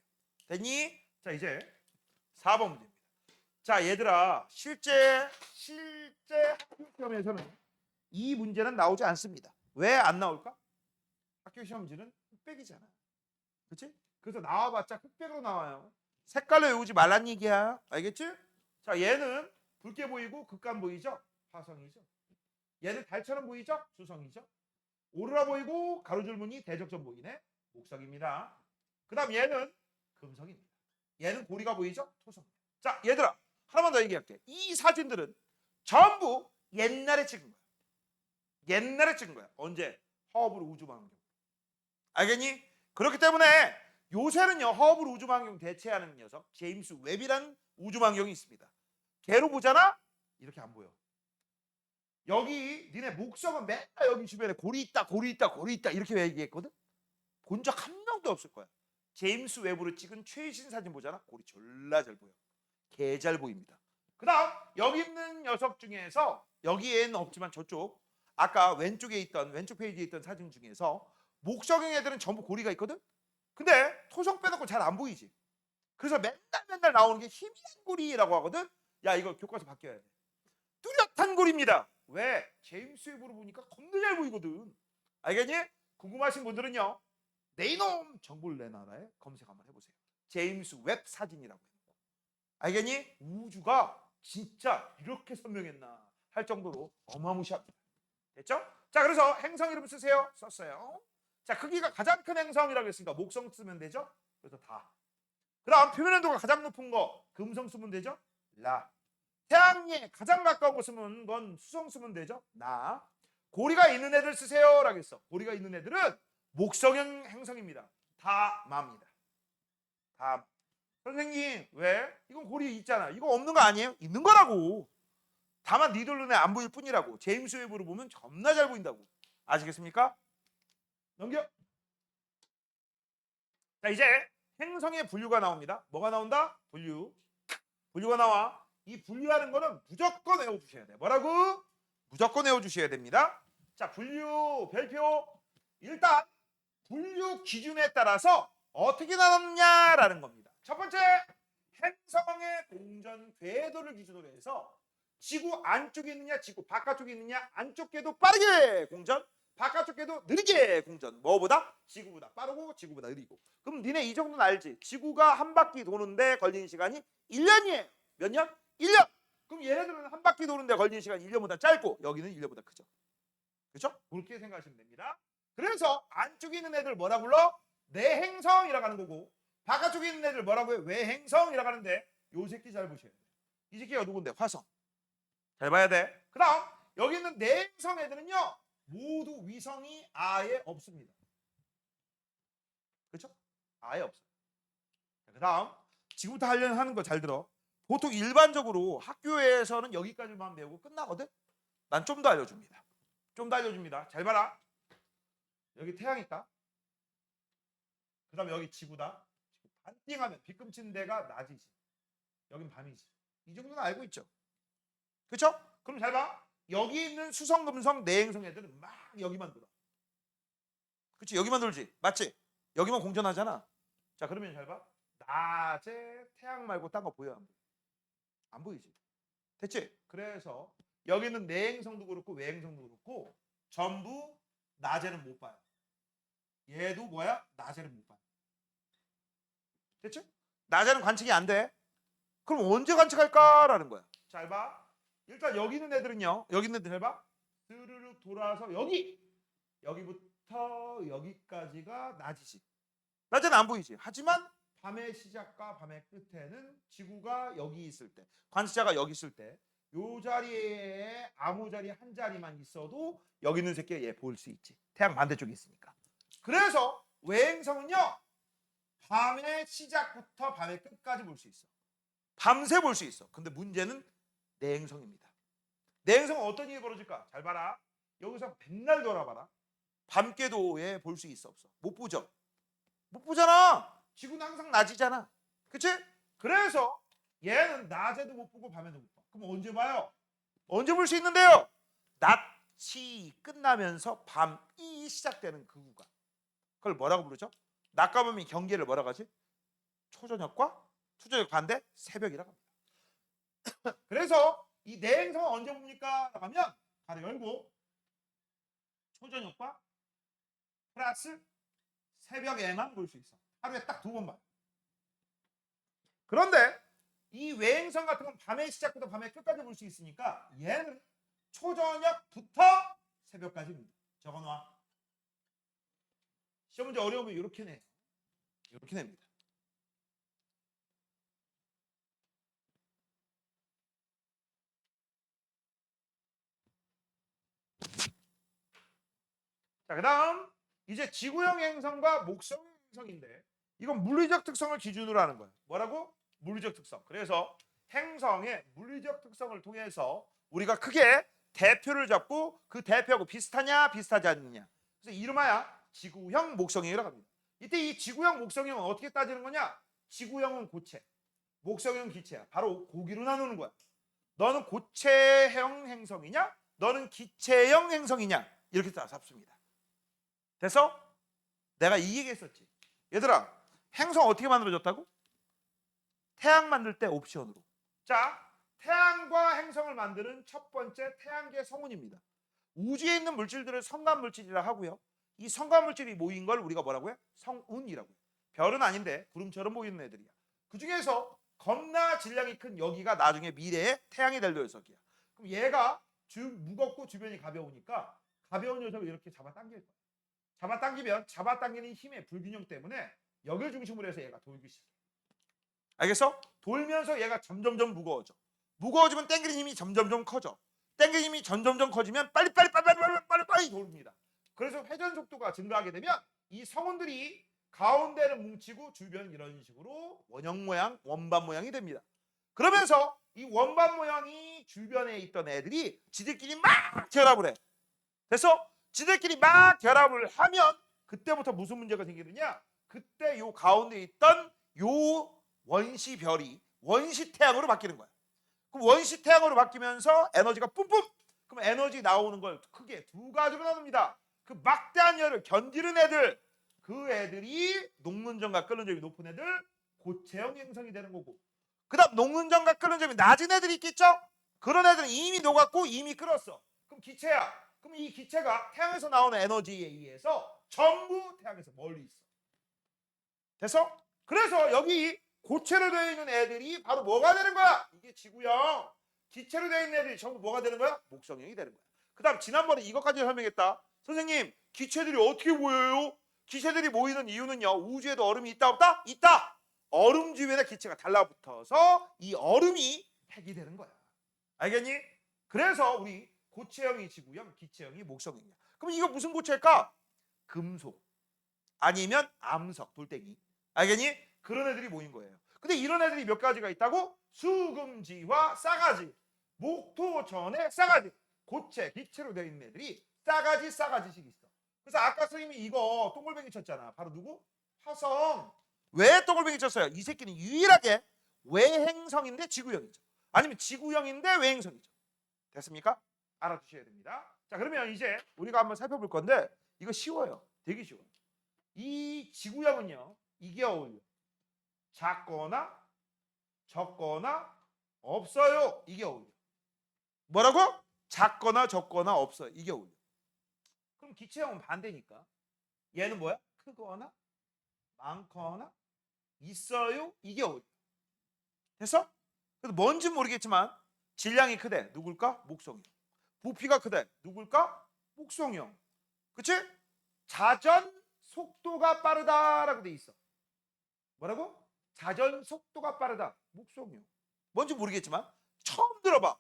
S1: 됐니? 자, 이제 4번 문제입니다. 자, 얘들아, 실제 학교 시험에서는 이 문제는 나오지 않습니다. 왜 안 나올까? 학교 시험지는 흑백이잖아. 그렇지? 그래서 나와봤자 흑백으로 나와요. 색깔로 외우지 말란 얘기야. 알겠지? 자, 얘는 붉게 보이고 극간 보이죠? 화성이죠. 얘는 달처럼 보이죠? 수성이죠. 오로라 보이고 가로줄무늬 대적점 보이네. 목성입니다. 그 다음 얘는 금성입니다. 얘는 고리가 보이죠? 토성. 자, 얘들아, 하나만 더 얘기할게. 이 사진들은 전부 옛날에 찍은 거야. 옛날에 찍은 거야. 언제? 허블 우주망원경. 알겠니? 그렇기 때문에 요새는요, 허블 우주망원경 대체하는 녀석 제임스 웹이라는 우주망원경이 있습니다. 걔로 보잖아? 이렇게 안 보여. 여기 니네 목성은 맨날 여기 주변에 고리 있다 이렇게 얘기했거든? 본 적 한 명도 없을 거야. 제임스 웹으로 찍은 최신 사진 보잖아? 고리 졸라 잘 보여. 개 잘 보입니다. 그 다음 여기 있는 녀석 중에서 여기에는 없지만 저쪽 아까 왼쪽 페이지에 있던 사진 중에서 목성형 애들은 전부 고리가 있거든? 근데 토성 빼놓고 잘 안 보이지? 그래서 맨날 맨날 나오는 게 희미한 고리라고 하거든. 야, 이거 교과서 바뀌어야 돼. 뚜렷한 고리입니다. 왜? 제임스 웹으로 보니까 겁나 잘 보이거든. 알겠니? 궁금하신 분들은요, 내 이놈 정보를 내놔라에 검색 한번 해보세요. 제임스 웹 사진이라고 해요. 알겠니? 우주가 진짜 이렇게 선명했나 할 정도로 어마무시합니다. 됐죠? 자, 그래서 행성 이름 쓰세요. 썼어요. 자, 크기가 가장 큰 행성이라고 했으니까 목성 쓰면 되죠. 그래서 다. 그다음 표면 온도가 가장 높은 거 금성 쓰면 되죠. 라. 태양에 가장 가까운 거 쓰면 건 수성 쓰면 되죠. 나. 고리가 있는 애들 쓰세요 라고 했어. 고리가 있는 애들은 목성형 행성입니다. 다 마입니다. 다. 선생님, 왜? 이건 고리 있잖아. 이거 없는 거 아니에요? 있는 거라고. 다만 니들 눈에 안 보일 뿐이라고. 제임스 웹으로 보면 겁나 잘 보인다고. 아시겠습니까? 넘겨. 자, 이제 행성의 분류가 나옵니다. 뭐가 나온다? 분류. 분류가 나와. 이 분류하는 거는 무조건 외워주셔야 돼. 뭐라고? 무조건 외워주셔야 됩니다. 자, 분류 별표. 일단 분류 기준에 따라서 어떻게 나눴냐라는 겁니다. 첫 번째, 행성의 공전 궤도를 기준으로 해서 지구 안쪽에 있느냐 지구 바깥쪽에 있느냐 안쪽 궤도 빠르게 공전, 바깥쪽 궤도 느리게 공전. 뭐보다? 지구보다 빠르고 지구보다 느리고. 그럼 니네 이 정도는 알지? 지구가 한 바퀴 도는데 걸리는 시간이 1년이에요. 몇 년? 1년. 그럼 얘네들은 한 바퀴 도는데 걸리는 시간이 1년보다 짧고 여기는 1년보다 크죠. 그렇죠? 그렇게 생각하시면 됩니다. 그래서 안쪽에 있는 애들 뭐라 불러? 내행성이라고 하는 거고, 바깥쪽에 있는 애들 뭐라고 해? 외행성이라고 하는데 요 새끼 잘 보셔야 돼. 이 새끼가 누군데? 화성. 잘 봐야 돼. 그 다음 여기 있는 내행성 애들은요 모두 위성이 아예 없습니다. 그렇죠? 아예 없어요. 그 다음 지금부터 하는 거 잘 들어. 보통 일반적으로 학교에서는 여기까지만 배우고 끝나거든. 난 좀 더 알려줍니다. 좀 더 알려줍니다. 잘 봐라. 여기 태양 있다. 그 다음에 여기 지구다. 반띵하면 빗금치는 데가 낮이지. 여긴 밤이지. 이 정도는 알고 있죠. 그렇죠? 그럼 잘 봐. 여기 있는 수성, 금성, 내행성 애들은 막 여기만 돌아. 그렇지? 여기만 돌지. 맞지? 여기만 공전하잖아. 자, 그러면 잘 봐. 낮에 태양 말고 딴 거 보여? 안 보여? 안 보이지? 됐지? 그래서 여기는 내행성도 그렇고 외행성도 그렇고 전부 낮에는 못 봐요. 얘도 뭐야? 낮에는 못 봐요. 됐죠? 낮에는 관측이 안 돼. 그럼 언제 관측할까라는 거야. 잘 봐. 일단 여기 있는 애들은요. 여기 있는 애들 해봐. 스르륵 돌아서 여기부터 여기까지가 낮이지. 낮에는 안 보이지. 하지만 밤의 시작과 밤의 끝에는 지구가 여기 있을 때, 관측자가 여기 있을 때, 요 자리에 아무 자리 한 자리만 있어도 여기 있는 새끼가 얘 볼 수 있지. 태양 반대쪽에 있으니까. 그래서 외행성은요. 밤의 시작부터 밤의 끝까지 볼 수 있어. 밤새 볼 수 있어. 근데 문제는 내행성입니다. 내행성은 어떤 일이 벌어질까? 잘 봐라. 여기서 백날 돌아봐라. 밤궤도에 볼 수 있어 없어? 못 보죠. 못 보잖아. 지구는 항상 낮이잖아. 그치? 그래서 얘는 낮에도 못 보고 밤에도 못 봐. 그럼 언제 봐요? 언제 볼 수 있는데요? 낮이 끝나면서 밤이 시작되는 그 구간. 그걸 뭐라고 부르죠? 낮과 밤의 경계를 뭐라고 하지? 초저녁과 초저녁 반대 새벽이라고 합니다. 그래서 이 내행성은 언제 봅니까? 하면 가로 열고 초저녁과 플러스 새벽에만 볼 수 있어. 하루에 딱 2번 봐요. 그런데 이 외행성 같은 건 밤의 시작부터 밤의 끝까지 볼 수 있으니까 얘는 초저녁부터 새벽까지 적어놔. 시험 문제 어려우면 이렇게 내. 이렇게 냅니다. 자, 그 다음 이제 지구형 행성과 목성형 행성인데 이건 물리적 특성을 기준으로 하는 거예요. 뭐라고? 물리적 특성. 그래서 행성의 물리적 특성을 통해서 우리가 크게 대표를 잡고 그 대표하고 비슷하냐 비슷하지 않느냐. 그래서 이름하여 지구형 목성형이라고 합니다. 이때 이 지구형 목성형은 어떻게 따지는 거냐? 지구형은 고체, 목성형은 기체야. 바로 고기로 나누는 거야. 너는 고체형 행성이냐? 너는 기체형 행성이냐? 이렇게 따서 잡습니다. 됐어? 내가 이 얘기했었지. 얘들아, 행성 어떻게 만들어졌다고? 태양 만들 때 옵션으로. 자, 태양과 행성을 만드는 첫 번째 태양계 성운입니다. 우주에 있는 물질들을 성간 물질이라 하고요. 이 성간 물질이 모인 걸 우리가 뭐라고요? 성운이라고요. 별은 아닌데 구름처럼 보이는 애들이야. 그 중에서 겁나 질량이 큰 여기가 나중에 미래의 태양이 될 녀석이야. 그럼 얘가 무겁고 주변이 가벼우니까 가벼운 녀석을 이렇게 잡아당길 거야. 잡아당기면 잡아당기는 힘의 불균형 때문에 여기를 중심으로 해서 얘가 돌기 시작해. 알겠어? 돌면서 얘가 점점점 무거워져. 무거워지면 당기는 힘이 점점점 커져. 당기는 힘이 점점점 커지면 빨리 돌립니다. 그래서 회전 속도가 증가하게 되면 이 성운들이 가운데를 뭉치고 주변 이런 식으로 원형 모양, 원반 모양이 됩니다. 그러면서 이 원반 모양이 주변에 있던 애들이 지들끼리 막 결합을 해. 그래서 지들끼리 막 결합을 하면 그때부터 무슨 문제가 생기느냐? 그때 요 가운데 있던 요 원시별이 원시태양으로 바뀌는 거야. 그럼 원시태양으로 바뀌면서 에너지가 뿜뿜. 그럼 에너지 나오는 걸 크게 두 가지로 나눕니다. 그 막대한 열을 견디는 애들, 그 애들이 녹는 점과 끓는 점이 높은 애들, 고체형 행성이 되는 거고. 그다음 녹는 점과 끓는 점이 낮은 애들이 있겠죠? 그런 애들은 이미 녹았고 이미 끓었어. 그럼 기체야. 그럼 이 기체가 태양에서 나오는 에너지에 의해서 전부 태양에서 멀리 있어. 됐어? 그래서 여기 고체로 되어 있는 애들이 바로 뭐가 되는 거야? 이게 지구형. 기체로 되어 있는 애들이 전부 뭐가 되는 거야? 목성형이 되는 거야. 그 다음 지난번에 이것까지 설명했다. 선생님, 기체들이 어떻게 보여요? 기체들이 모이는 이유는요. 우주에도 얼음이 있다 없다? 있다. 얼음 주변에 기체가 달라붙어서 이 얼음이 핵이 되는 거야. 알겠니? 그래서 우리 고체형이 지구형, 기체형이 목성형이야. 그럼 이거 무슨 고체일까? 금속 아니면 암석, 돌덩이. 알겠니? 그런 애들이 모인 거예요. 근데 이런 애들이 몇 가지가 있다고? 수금지와 싸가지, 목토전의 싸가지, 고체, 기체로 되어 있는 애들이 싸가지씩 있어. 그래서 아까 선생님이 이거 동글뱅이 쳤잖아. 바로 누구? 화성. 왜 동글뱅이 쳤어요? 이 새끼는 유일하게 외행성인데 지구형이죠. 아니면 지구형인데 외행성이죠. 됐습니까? 알아두셔야 됩니다. 자, 그러면 이제 우리가 한번 살펴볼 건데 이거 쉬워요. 되게 쉬워요. 이 지구형은요. 이게 어울려. 작거나 적거나 없어요. 이게 어울려. 뭐라고? 작거나 적거나 없어요. 이게 어울려. 그럼 기체형은 반대니까. 얘는 뭐야? 크거나 많거나 있어요. 이게 어울려. 됐어? 그래서 뭔지 모르겠지만 질량이 크대. 누굴까? 목성형. 부피가 크대. 누굴까? 목성형. 그치? 자전 속도가 빠르다라고 돼 있어. 뭐라고? 자전 속도가 빠르다. 목성형. 뭔지 모르겠지만 처음 들어봐.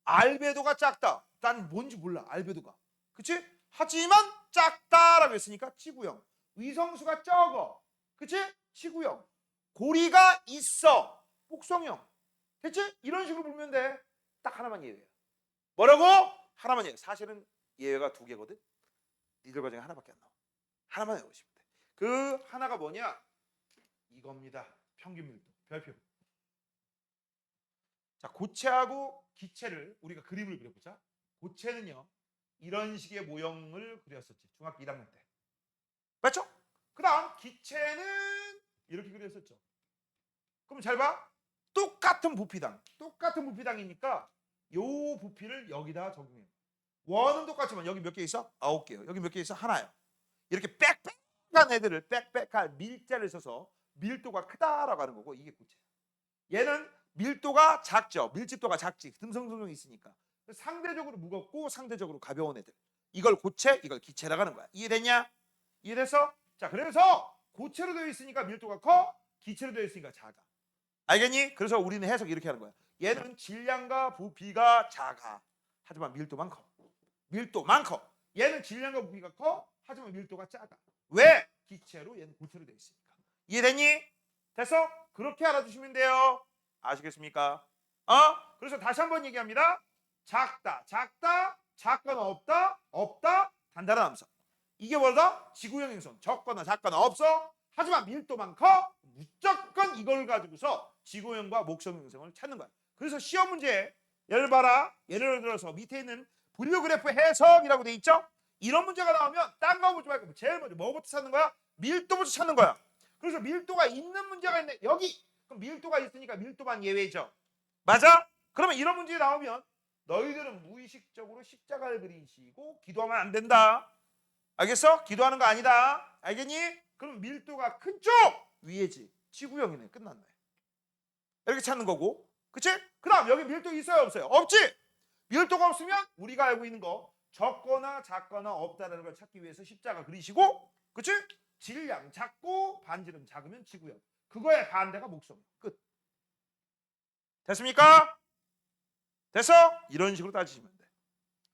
S1: 알베도가 작다. 난 뭔지 몰라. 알베도가. 그치? 하지만 작다라고 했으니까 지구형. 위성수가 적어. 그치? 지구형. 고리가 있어. 목성형. 됐지? 이런 식으로 보면 돼. 딱 하나만 예외야. 뭐라고? 하나만 예외. 사실은 예외가 두 개거든. 니들 과정에 하나밖에 안 나와. 하나만 외우시면 돼. 그 하나가 뭐냐? 이겁니다. 평균 밀도. 별표. 자, 고체하고 기체를 우리가 그림을 그려보자. 고체는요. 이런 식의 모형을 그렸었지. 중학교 1학년 때. 맞죠? 그 다음 기체는 이렇게 그렸었죠. 그럼 잘 봐. 똑같은 부피당. 똑같은 부피당이니까 요 부피를 여기다 적용해요. 원은 똑같지만 여기 몇 개 있어? 9개요. 여기 몇 개 있어? 하나요. 이렇게 빽빽한 애들을 빽빽한 밀자를 써서 밀도가 크다라고 하는 거고 이게 고체야. 얘는 밀도가 작죠. 밀집도가 작지. 듬성듬성 있으니까. 상대적으로 무겁고 상대적으로 가벼운 애들. 이걸 고체, 이걸 기체라고 하는 거야. 이해됐냐? 이해됐어? 자, 그래서 고체로 되어 있으니까 밀도가 커, 기체로 되어 있으니까 작아. 알겠니? 그래서 우리는 해석 이렇게 하는 거야. 얘는 질량과 부피가 작아. 하지만 밀도만 커. 밀도만 커. 얘는 질량과 부피가 커. 하지만 밀도가 작아. 왜? 기체로 얘는 고체로 되어 있으니까. 이해됐니? 됐어? 그렇게 알아두시면 돼요. 아시겠습니까? 그래서 다시 한번 얘기합니다. 작다, 작거나 없다, 단단한 함성. 이게 뭐다? 지구형 행성. 적거나 작거나 없어. 하지만 밀도만 커. 무조건 이걸 가지고서 지구형과 목성 행성을 찾는 거야. 그래서 시험 문제에 예를 봐라. 예를 들어서 밑에 있는 분류 그래프 해석이라고 돼 있죠? 이런 문제가 나오면 딴 거 보지 말고 제일 먼저 뭐부터 찾는 거야? 밀도부터 찾는 거야. 그래서 밀도가 있는 문제가 있네. 여기 그럼 밀도가 있으니까 밀도만 예외죠. 맞아? 그러면 이런 문제 나오면 너희들은 무의식적으로 십자가를 그리시고 기도하면 안 된다. 알겠어? 기도하는 거 아니다. 알겠니? 그럼 밀도가 큰 쪽 위에지. 지구형이네. 끝났네. 이렇게 찾는 거고. 그치? 그 다음 여기 밀도 있어요 없어요? 없지? 밀도가 없으면 우리가 알고 있는 거 적거나 작거나 없다라는 걸 찾기 위해서 십자가 그리시고, 그치? 질량 작고 반지름 작으면 지구형. 그거의 반대가 목성. 끝. 됐습니까? 됐어? 이런 식으로 따지시면 돼.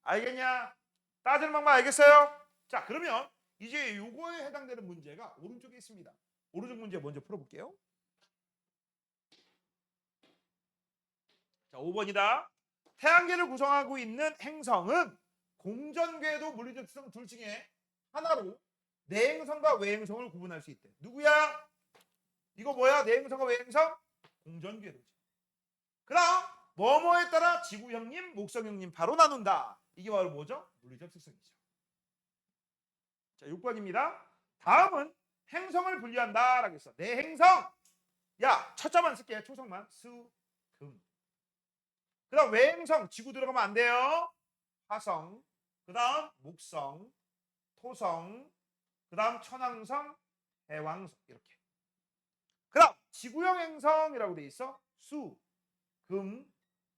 S1: 알겠냐? 따지는 방법 알겠어요? 자, 그러면 이제 요거에 해당되는 문제가 오른쪽에 있습니다. 오른쪽 문제 먼저 풀어볼게요. 자, 5번이다. 태양계를 구성하고 있는 행성은 공전궤도 물리적 특성 둘 중에 하나로 내행성과 외행성을 구분할 수 있대. 누구야? 이거 뭐야? 내행성과 외행성? 공전궤도지. 그럼 뭐뭐에 따라 지구형님, 목성형님 바로 나눈다. 이게 바로 뭐죠? 물리적 특성이죠. 자, 6번입니다. 다음은 행성을 분류한다 라고 했어. 내행성. 야, 첫자만 쓸게. 초성만. 수, 금. 그 다음 외행성. 지구 들어가면 안 돼요. 화성. 그 다음 목성, 토성. 그 다음 천왕성, 해왕성. 이렇게. 그 다음 지구형 행성이라고 돼 있어. 수, 금,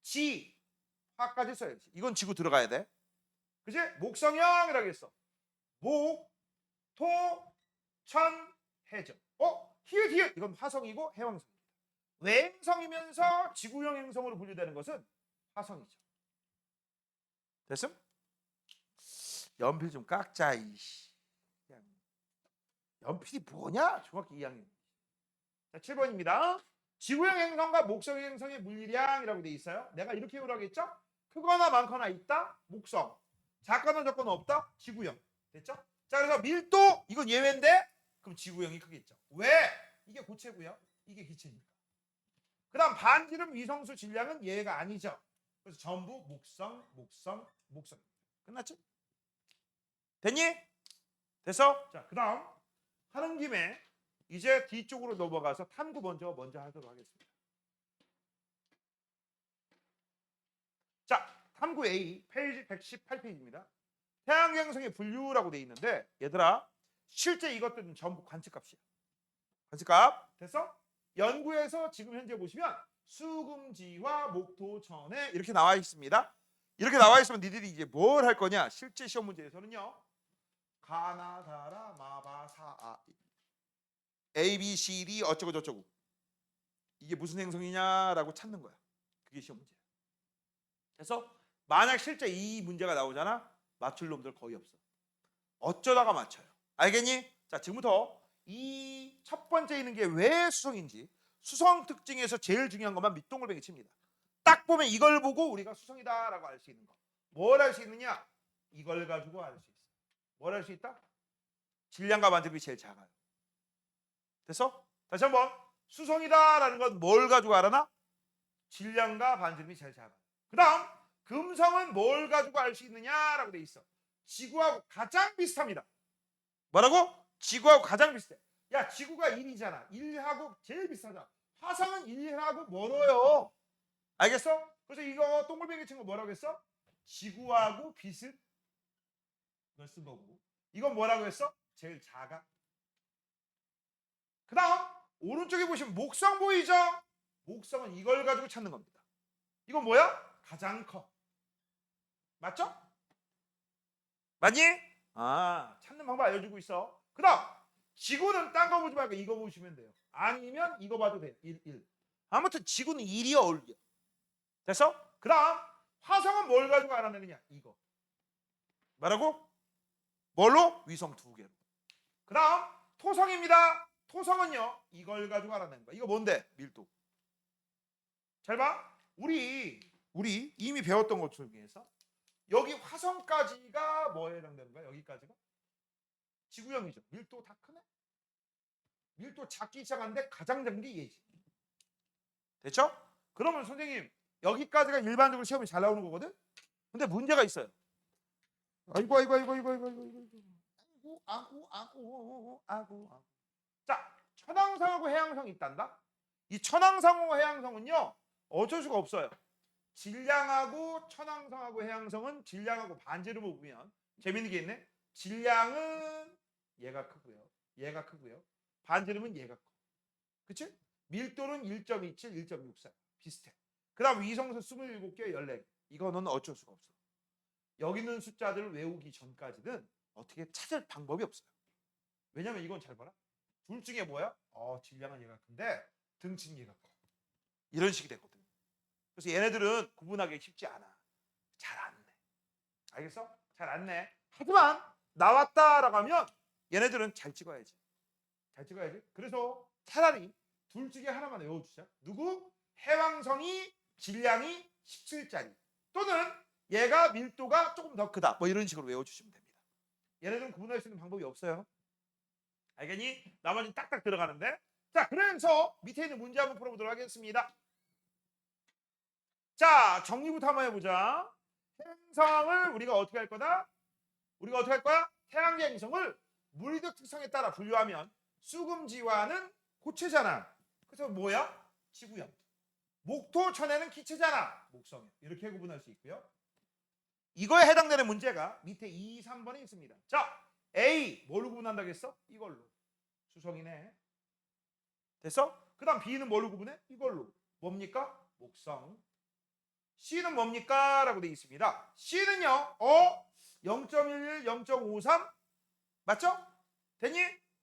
S1: 지, 화까지 써야지. 이건 지구 들어가야 돼. 그치? 목성형이라고 했어. 목, 토, 천, 해적. 히읗. 이건 화성이고 해왕성입니다. 외행성이면서 지구형 행성으로 분류되는 것은 화성이죠. 됐음? 연필 좀 깎자. 이씨. 연필이 뭐냐? 중학교 2학년. 자, 7번입니다. 지구형 행성과 목성 행성의 물리량이라고 돼 있어요. 내가 이렇게 해오라고 했죠? 크거나 많거나 있다. 목성. 작거나 적거나 없다. 지구형. 됐죠? 자, 그래서 밀도 이건 예외인데 그럼 지구형이 크겠죠. 왜? 이게 고체고요. 이게 기체니까. 그 다음 반지름 위성수 질량은 예외가 아니죠. 그래서 전부 목성. 끝났지? 됐니? 됐어? 자, 그 다음 하는 김에 이제 뒤쪽으로 넘어가서 탐구 먼저 하도록 하겠습니다. 자, 탐구 A 페이지 118페이지입니다. 태양행성의 분류라고 돼 있는데 얘들아 실제 이것들은 전부 관측값이야. 관측값 됐어? 연구에서 지금 현재 보시면 수금지와 목토천에 이렇게 나와 있습니다. 이렇게 나와 있으면 니들이 이제 뭘 할 거냐? 실제 시험 문제에서는요. 가나다라 마바사아 A, B, C, D 어쩌고 저쩌고 이게 무슨 행성이냐라고 찾는 거야. 그게 시험 문제야. 그래서 만약 실제 이 문제가 나오잖아. 맞출 놈들 거의 없어. 어쩌다가 맞춰요. 알겠니? 자, 지금부터 이 첫 번째 있는 게 왜 수성인지 수성 특징에서 제일 중요한 것만 밑동글뱅이 칩니다. 딱 보면 이걸 보고 우리가 수성이다라고 알 수 있는 거. 뭘 알 수 있느냐? 이걸 가지고 알 수 있어. 뭘 알 수 있다? 질량과 반지름이 제일 작아요. 됐어? 다시 한번 수성이다라는 건 뭘 가지고 알아나? 질량과 반지름이 제일 작아요. 그 다음 금성은 뭘 가지고 알 수 있느냐라고 돼 있어. 지구하고 가장 비슷합니다. 뭐라고? 지구하고 가장 비슷해. 야, 지구가 1이잖아. 1하고 제일 비슷하잖아. 화성은 1하고 멀어요. 알겠어? 그래서 이거 동글뱅이 친 거 뭐라고 했어? 지구하고 비슷 걸 쓴 거고. 이건 뭐라고 했어? 제일 작아. 그 다음 오른쪽에 보시면 목성 보이죠? 목성은 이걸 가지고 찾는 겁니다. 이건 뭐야? 가장 커. 맞죠? 맞니? 아, 찾는 방법 알려주고 있어. 그 다음 지구는 딴 거 보지 말고 이거 보시면 돼요. 아니면 이거 봐도 돼요. 1. 아무튼 지구는 1이 어울려. 됐어? 그 다음 화성은 뭘 가지고 알아내느냐? 이거. 뭐라고? 뭘로? 위성 2개로. 그 다음 토성입니다. 토성은요 이걸 가지고 알아내는 거야. 이거 뭔데? 밀도. 잘 봐. 우리 이미 배웠던 것 중에서 여기 화성까지가 뭐에 해당되는 거야? 여기까지가? 지구형이죠. 밀도 다 크네. 밀도 작기 시작하는데 가장 작은 게 얘지. 됐죠? 그러면 선생님 여기까지가 일반적으로 시험에 잘 나오는 거거든? 근데 문제가 있어요. 아이고. 아구. 자, 천왕성하고 해왕성이 있단다. 이 천왕성하고 해왕성은요 어쩔 수가 없어요. 질량하고 천왕성하고 해왕성은 질량하고 반지름을 보면 재밌는 게 있네. 질량은 얘가 크고요. 얘가 크고요. 반지름은 얘가 커. 그치? 밀도는 1.27, 1.64 비슷해. 그 다음 위성선 27개, 14개. 이거는 어쩔 수가 없어. 여기 있는 숫자들을 외우기 전까지는 어떻게 찾을 방법이 없어요. 왜냐면 이건 잘 봐라. 둘 중에 뭐야? 질량은 얘가 큰데 등치는 얘가 커. 이런 식이 되거든. 그래서 얘네들은 구분하기 쉽지 않아. 잘 안 내. 알겠어? 잘 안 내. 하지만 나왔다라고 하면 얘네들은 잘 찍어야지. 잘 찍어야지. 그래서 차라리 둘 중에 하나만 외워주자. 누구? 해왕성이 질량이 17짜리 또는 얘가 밀도가 조금 더 크다. 뭐 이런 식으로 외워주시면 됩니다. 얘네들은 구분할 수 있는 방법이 없어요. 알겠니? 나머지는 딱딱 들어가는데. 자, 그래서 밑에 있는 문제 한번 풀어보도록 하겠습니다. 자, 정리부터 한번 해보자. 행성을 우리가 어떻게 할 거다? 우리가 어떻게 할 거야? 태양계 행성을 물리적 특성에 따라 분류하면 수금지화는 고체잖아. 그래서 뭐야? 지구형. 목토천해는 기체잖아. 목성형. 이렇게 구분할 수 있고요. 이거에 해당되는 문제가 밑에 2, 3번에 있습니다. 자, A 뭘로 구분한다고 했어? 이걸로. 수성이네. 됐어? 그 다음 B는 뭘로 구분해? 이걸로. 뭡니까? 목성. C는 뭡니까? 라고 되어 있습니다. C는요. 0.11, 0.53 맞죠? 되니?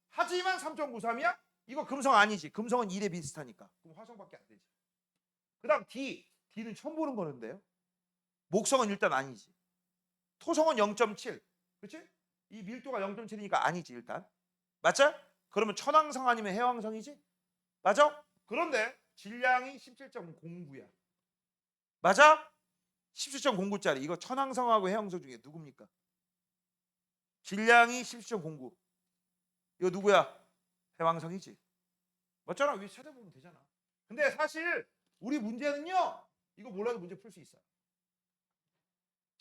S1: 하지만 3.93이야? 이거 금성 아니지. 금성은 1에 비슷하니까. 그럼 화성밖에 안 되지. 그 다음 D. D는 처음 보는 거는데요. 목성은 일단 아니지. 토성은 0.7. 그렇지? 이 밀도가 0.7이니까 아니지 일단. 맞죠? 그러면 천왕성 아니면 해왕성이지? 맞아? 그런데 질량이 17.09야. 맞아? 17.09짜리. 이거 천왕성하고 해왕성 중에 누굽니까? 질량이 17.09. 이거 누구야? 해왕성이지. 맞잖아. 위에 찾아보면 되잖아. 근데 사실 우리 문제는요. 이거 몰라도 문제 풀 수 있어요.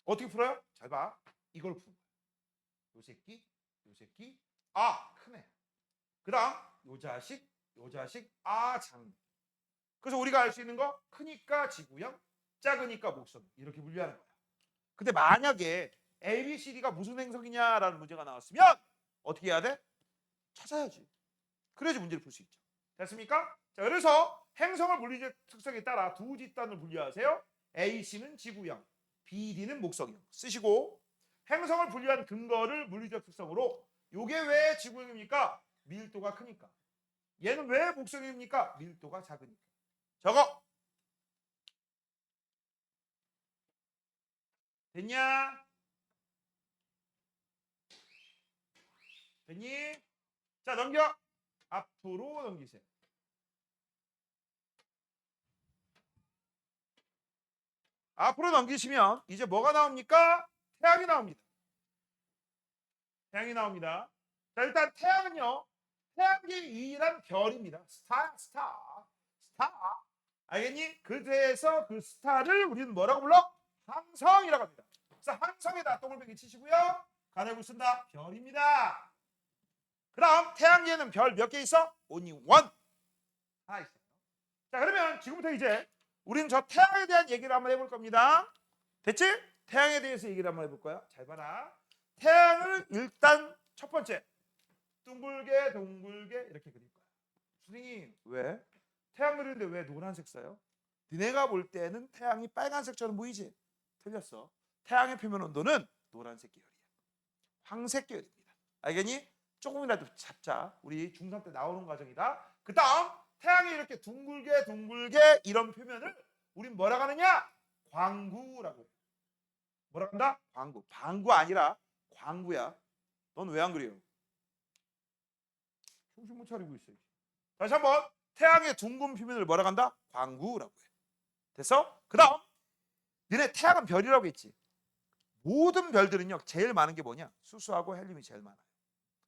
S1: 어떻게 풀어요? 잘 봐. 이걸 푸는 거야. 요 새끼, 요 새끼. 크네. 그 다음 요 자식, 요 자식. 작네. 그래서 우리가 알 수 있는 거 크니까 지구형, 작으니까 목성. 이렇게 분류하는 거야. 근데 만약에 A, B, C, D가 무슨 행성이냐라는 문제가 나왔으면 어떻게 해야 돼? 찾아야지. 그래야지 문제를 풀 수 있죠. 됐습니까? 자, 그래서 행성을 물리적 특성에 따라 두 집단을 분류하세요. A, C는 지구형, B, D는 목성형. 쓰시고 행성을 분류한 근거를 물리적 특성으로 요게 왜 지구형입니까? 밀도가 크니까. 얘는 왜 목성형입니까? 밀도가 작으니까. 저거 됐냐? 됐니? 자, 넘겨. 앞으로 넘기세요. 앞으로 넘기시면 이제 뭐가 나옵니까? 태양이 나옵니다. 태양이 나옵니다. 자, 일단 태양은요. 태양계의 유일한 별입니다. 스타. 알겠니? 그래서 그 스타를 우리는 뭐라고 불러? 항성이라고 합니다. 그래서 항성에다 동글뱅이 치시고요. 가로를 쓴다. 별입니다. 그럼 태양계에는 별 몇 개 있어? only one. 하나 있어요. 자, 그러면 지금부터 이제 우리는 저 태양에 대한 얘기를 한번 해볼 겁니다. 됐지? 태양에 대해서 얘기를 한번 해볼 거야. 잘 봐라. 태양을 일단 첫 번째 둥글게 이렇게 그릴 거야. 선생님 왜? 태양 그리는데 왜 노란색 써요? 니네가 볼 때는 태양이 빨간색처럼 보이지? 틀렸어. 태양의 표면 온도는 노란색 계열이야. 황색 계열입니다. 알겠니? 조금이라도 잡자. 우리 중3 때 나오는 과정이다. 그 다음 태양이 이렇게 둥글게 이런 표면을 우린 뭐라 하느냐? 광구라고. 뭐라 한다? 광구. 방구 아니라 광구야. 넌 왜 안 그래요? 정신 못 차리고 있어. 다시 한번 태양의 둥근 표면을 뭐라 한다? 광구라고 해. 됐어? 그 다음 너네 태양은 별이라고 했지. 모든 별들은요 제일 많은 게 뭐냐? 수소하고 헬륨이 제일 많아요.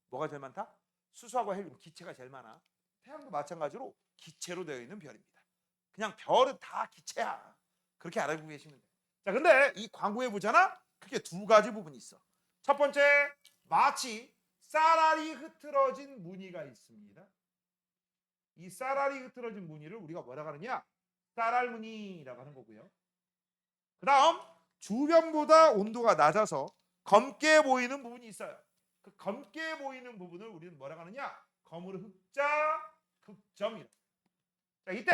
S1: 뭐가 제일 많다? 수소하고 헬륨, 기체가 제일 많아. 태양도 마찬가지로 기체로 되어 있는 별입니다. 그냥 별은 다 기체야. 그렇게 알고 계시면 돼요. 자, 근데 이 광구에 보잖아. 크게 두 가지 부분이 있어. 첫 번째, 마치 쌀알이 흐트러진 무늬가 있습니다. 이 쌀알이 흐트러진 무늬를 우리가 뭐라고 하느냐? 쌀알 무늬라고 하는 거고요. 그 다음 주변보다 온도가 낮아서 검게 보이는 부분이 있어요. 그 검게 보이는 부분을 우리는 뭐라고 하느냐? 검으로 흑자 극점이라. 자, 이때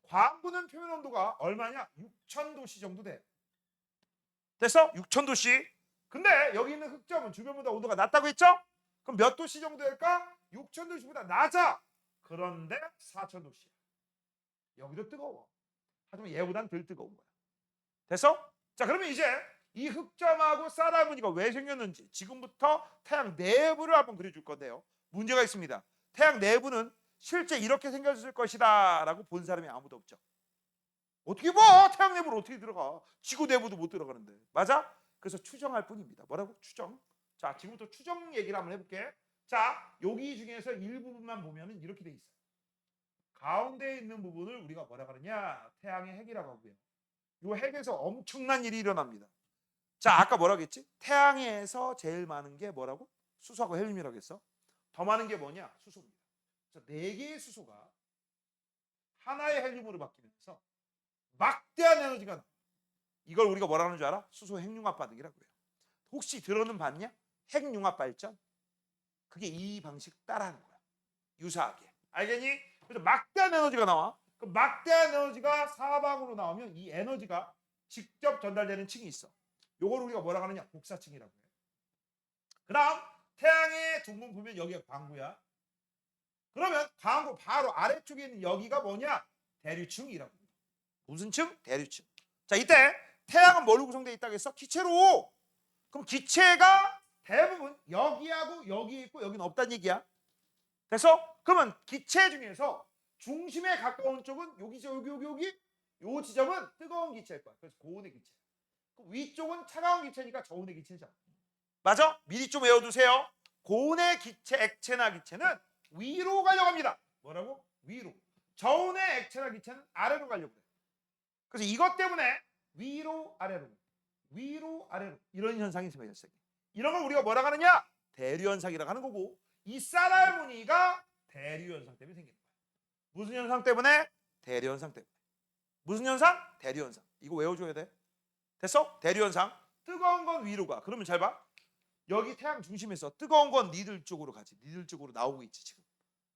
S1: 광부는 표면 온도가 얼마냐? 6000도씨 정도 돼. 됐어? 6000도씨. 근데 여기 있는 흑점은 주변보다 온도가 낮다고 했죠? 그럼 몇 도씨 정도 될까? 6000도씨보다 낮아. 그런데 4000도씨야. 여기도 뜨거워. 하지만 얘보단 덜 뜨거운 거야. 됐어? 자, 그러면 이제 이 흑점하고 쌀알 무늬가 왜 생겼는지 지금부터 태양 내부를 한번 그려줄 건데요. 문제가 있습니다. 태양 내부는 실제 이렇게 생겼을 것이다 라고 본 사람이 아무도 없죠. 어떻게 봐? 태양 내부를 어떻게 들어가? 지구 내부도 못 들어가는데. 맞아? 그래서 추정할 뿐입니다. 뭐라고? 추정. 자, 지금부터 추정 얘기를 한번 해볼게. 자, 여기 중에서 일부분만 보면 이렇게 돼 있어요. 가운데 있는 부분을 우리가 뭐라고 하느냐? 태양의 핵이라고 하고요. 이 핵에서 엄청난 일이 일어납니다. 자, 아까 뭐라고 했지? 태양에서 제일 많은 게 뭐라고? 수소하고 헬륨이라고 했어. 더 많은 게 뭐냐? 수소입니다. 그래서 4개의 수소가 하나의 헬륨으로 바뀌면서 막대한 에너지가 나와. 이걸 우리가 뭐라 하는 줄 알아? 수소 핵융합 반응이라고 해요. 혹시 들어는 봤냐? 핵융합 발전? 그게 이 방식 따라하는 거야. 유사하게. 알겠니? 그래서 막대한 에너지가 나와. 그 막대한 에너지가 사방으로 나오면 이 에너지가 직접 전달되는 층이 있어. 요걸 우리가 뭐라 하느냐? 복사층이라고 해요. 그 다음 태양의 둥근 보면 여기가 광구야. 그러면 광구 바로 아래쪽에 있는 여기가 뭐냐? 대류층이라고 해요. 무슨 층? 대류층. 자, 이때 태양은 뭘로 구성되어 있다고 했어? 기체로. 그럼 기체가 대부분 여기하고 여기 있고 여기는 없다는 얘기야. 그래서 그러면 기체 중에서 중심에 가까운 쪽은 여기죠, 여기 요 지점은 뜨거운 기체일 거야. 그래서 고온의 기체. 위쪽은 차가운 기체니까 저온의 기체죠. 맞아? 미리 좀 외워두세요. 고온의 기체, 액체나 기체는 위로 가려고 합니다. 뭐라고? 위로. 저온의 액체나 기체는 아래로 가려고 해요. 그래서 이것 때문에 위로 아래로 위로 아래로 이런 현상이 생겨졌어요. 이런 걸 우리가 뭐라 하느냐? 대류 현상이라고 하는 거고, 이 쌀알 무늬가 대류 현상 때문에 생기는 거야. 무슨 현상 때문에? 대류 현상 때문에. 무슨 현상? 대류 현상. 이거 외워줘야 돼. 됐어? 대류 현상. 뜨거운 건 위로 가. 그러면 잘 봐. 여기 태양 중심에서 뜨거운 건 니들 쪽으로 가지. 니들 쪽으로 나오고 있지 지금.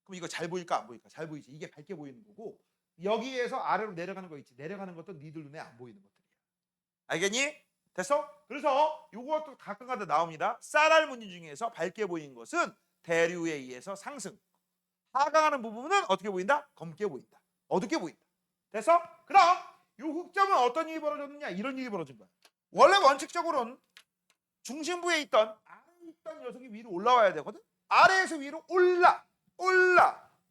S1: 그럼 이거 잘 보일까 안 보일까? 잘 보이지. 이게 밝게 보이는 거고, 여기에서 아래로 내려가는 거 있지. 내려가는 것도 니들 눈에 안 보이는 것들이야. 알겠니? 됐어? 그래서 이것도 가끔가다 나옵니다. 쌀알 무늬 중에서 밝게 보이는 것은 대류에 의해서 상승. 하강하는 부분은 어떻게 보인다? 검게 보인다. 어둡게 보인다. 됐어? 그럼 이 흑점은 어떤 일이 벌어졌느냐? 이런 일이 벌어진 거야. 원래 원칙적으로는 중심부에 있던 아래에 있던 녀석이 위로 올라와야 되거든. 아래에서 위로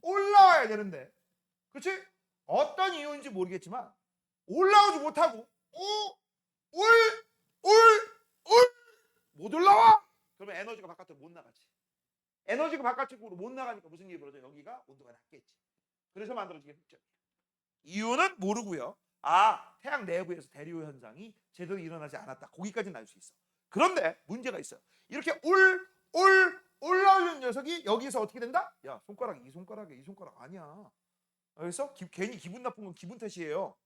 S1: 올라와야 되는데, 그렇지? 어떤 이유인지 모르겠지만 올라오지 못하고 못 올라와. 그러면 에너지가 바깥으로 못 나가지. 에너지가 바깥쪽으로 못 나가니까 무슨 일이 벌어져? 여기가 온도가 낮겠지. 그래서 만들어지게 흑점이야. 이유는 모르고요. 아, 태양 내부에서 대류 현상이 제대로 일어나지 않았다. 거기까지는 알 수 있어. 그런데 문제가 있어요. 이렇게 올라오는 녀석이 여기서 어떻게 된다? 야, 손가락 이 손가락 아니야. 그래서 괜히 기분 나쁜 건 기분 탓이에요.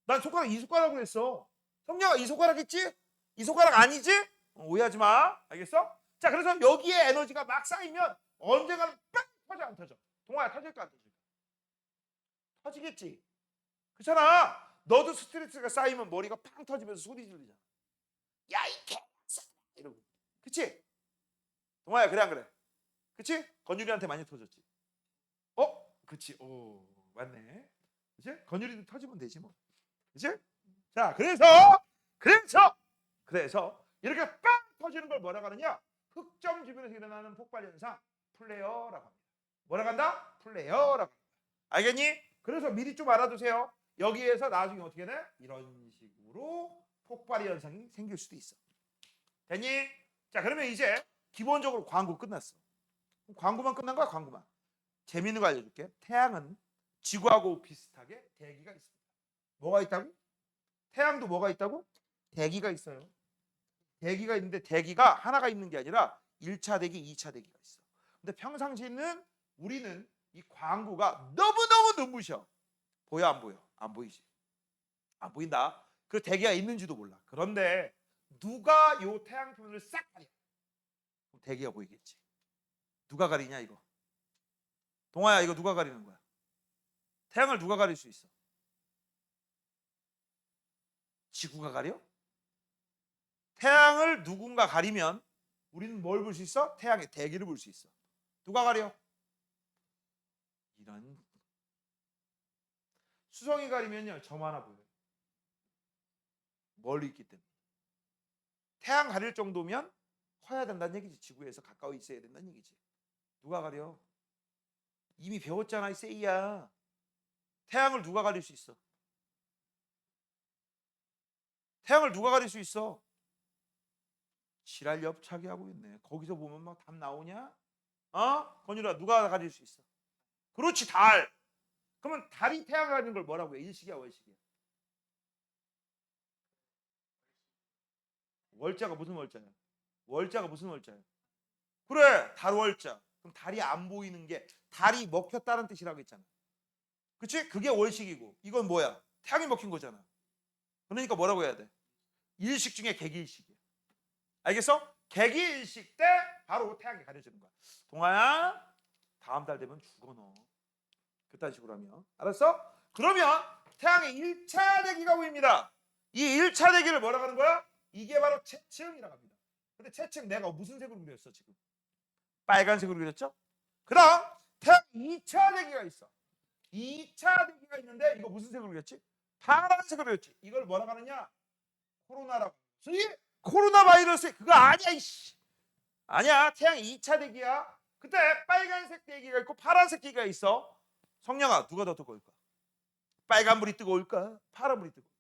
S1: 난 손가락 이 손가락으로 했어. 성녀가 이 손가락 했지? 이 손가락 아니지? 오해하지 마. 알겠어? 자, 그래서 여기에 에너지가 막 쌓이면 언젠가는 빡 터져 안 터져? 동아야, 터질까 안 터질까? 터지겠지. 그렇잖아. 너도 스트레스가 쌓이면 머리가 팡 터지면서 소리 지르잖아. 야, 이 개X야 이러고. 그치? 동아야, 그래 안 그래? 그치? 건율이한테 많이 터졌지. 그치? 오, 맞네. 그치? 건율이도 터지면 되지 뭐. 그치? 자, 그래서 이렇게 빵 터지는 걸 뭐라고 하느냐? 흑점 주변에서 일어나는 폭발 현상, 플레어라고 합니다. 뭐라고 한다? 플레어라고 합니다. 알겠니? 그래서 미리 좀 알아두세요. 여기에서 나중에 어떻게 돼? 이런 식으로 폭발 현상이 생길 수도 있어. 됐니? 자, 그러면 이제 기본적으로 광구 끝났어. 광구만 끝난 거야, 광구만. 재밌는 거 알려줄게. 태양은 지구하고 비슷하게 대기가 있습니다. 뭐가 있다고? 태양도 뭐가 있다고? 대기가 있어요. 대기가 있는데 대기가 하나가 있는 게 아니라 1차 대기, 2차 대기가 있어. 근데 평상시에는 우리는 이 광구가 너무너무 눈부셔. 보여 안 보여? 안 보이지. 안 보인다. 그 대기가 있는지도 몰라. 그런데 누가 요 태양 표면을 싹 가려? 대기가 보이겠지. 누가 가리냐 이거? 동아야, 이거 누가 가리는 거야? 태양을 누가 가릴 수 있어? 지구가 가려? 태양을 누군가 가리면 우리는 뭘 볼 수 있어? 태양의 대기를 볼 수 있어. 누가 가려? 이런 수성이 가리면요 점 하나 보여요. 멀리 있기 때문에. 태양 가릴 정도면 커야 된다는 얘기지. 지구에서 가까이 있어야 된다는 얘기지. 누가 가려? 이미 배웠잖아 이 세이야. 태양을 누가 가릴 수 있어? 태양을 누가 가릴 수 있어? 지랄 엽차게 하고 있네. 거기서 보면 막 답 나오냐? 건율아, 누가 가릴 수 있어? 그렇지, 달. 그러면 달이 태양을 가리는 걸 뭐라고 해? 일식이야, 월식이야? 월자가 무슨 월자야? 월자가 무슨 월자야? 그래, 달월자. 그럼 달이 안 보이는 게 달이 먹혔다는 뜻이라고 했잖아. 그치? 그게 월식이고 이건 뭐야? 태양이 먹힌 거잖아. 그러니까 뭐라고 해야 돼? 일식 중에 개기일식이야. 알겠어? 개기일식 때 바로 태양이 가려지는 거야. 동아야, 다음 달 되면 죽어 너. 그딴 식으로 하면. 알았어? 그러면 태양의 1차 대기가 보입니다. 이 1차 대기를 뭐라고 하는 거야? 이게 바로 채층이라고 합니다. 근데 채층 내가 무슨 색으로 그렸어 지금? 빨간색으로 그렸죠? 그다음 태양 2차 대기가 있어. 2차 대기가 있는데 이거 무슨 색으로 그렸지? 파란색으로 그렸지. 이걸 뭐라고 하느냐? 코로나라고. 이 코로나 바이러스 그거 아니야 이씨. 아니야. 태양 2차 대기야. 그때 빨간색 대기가 있고 파란색 대기가 있어. 성령아, 누가 더 뜨거울까? 빨간불이 뜨거울까? 파란불이 뜨거울까?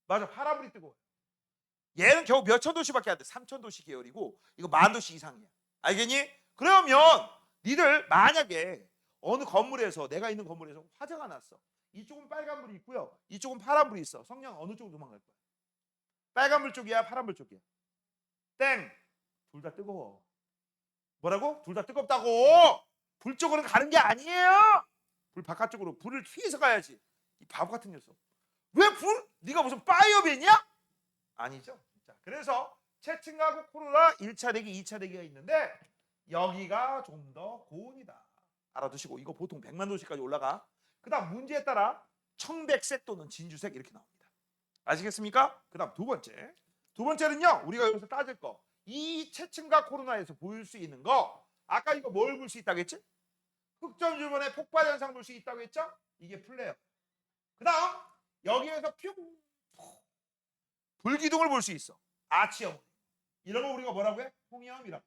S1: 맞아, 파란불이 뜨거워. 얘는 겨우 몇천 도시밖에 안 돼. 3천 도시 계열이고 이거 만 도시 이상이야. 알겠니? 그러면 니들 만약에 어느 건물에서 내가 있는 건물에서 화재가 났어. 이쪽은 빨간불이 있고요. 이쪽은 파란불이 있어. 성령 어느 쪽으로 도망갈 거야? 빨간불 쪽이야? 파란불 쪽이야? 땡. 둘 다 뜨거워. 뭐라고? 둘 다 뜨겁다고. 불 쪽으로 가는 게 아니에요. 불 바깥쪽으로 불을 피해서 가야지. 이 바보 같은 녀석. 왜 불? 네가 무슨 파이어맨이야? 아니죠. 자, 그래서 채층하고 코로나 1차 대기, 2차 대기가 있는데 여기가 좀 더 고온이다. 알아두시고 이거 보통 100만 도시까지 올라가. 그다음 문제에 따라 청백색 또는 진주색 이렇게 나옵니다. 아시겠습니까? 그다음 두 번째. 두 번째는요. 우리가 여기서 따질 거. 이 채층과 코로나에서 보일 수 있는 거. 아까 이거 뭘 볼 수 있다고 했지? 흑점 주변에 폭발 현상 볼 수 있다고 했죠? 이게 플레어. 그다음 여기에서 불기둥을 볼 수 있어. 아치형. 이런 거 우리가 뭐라고 해? 홍염이라고.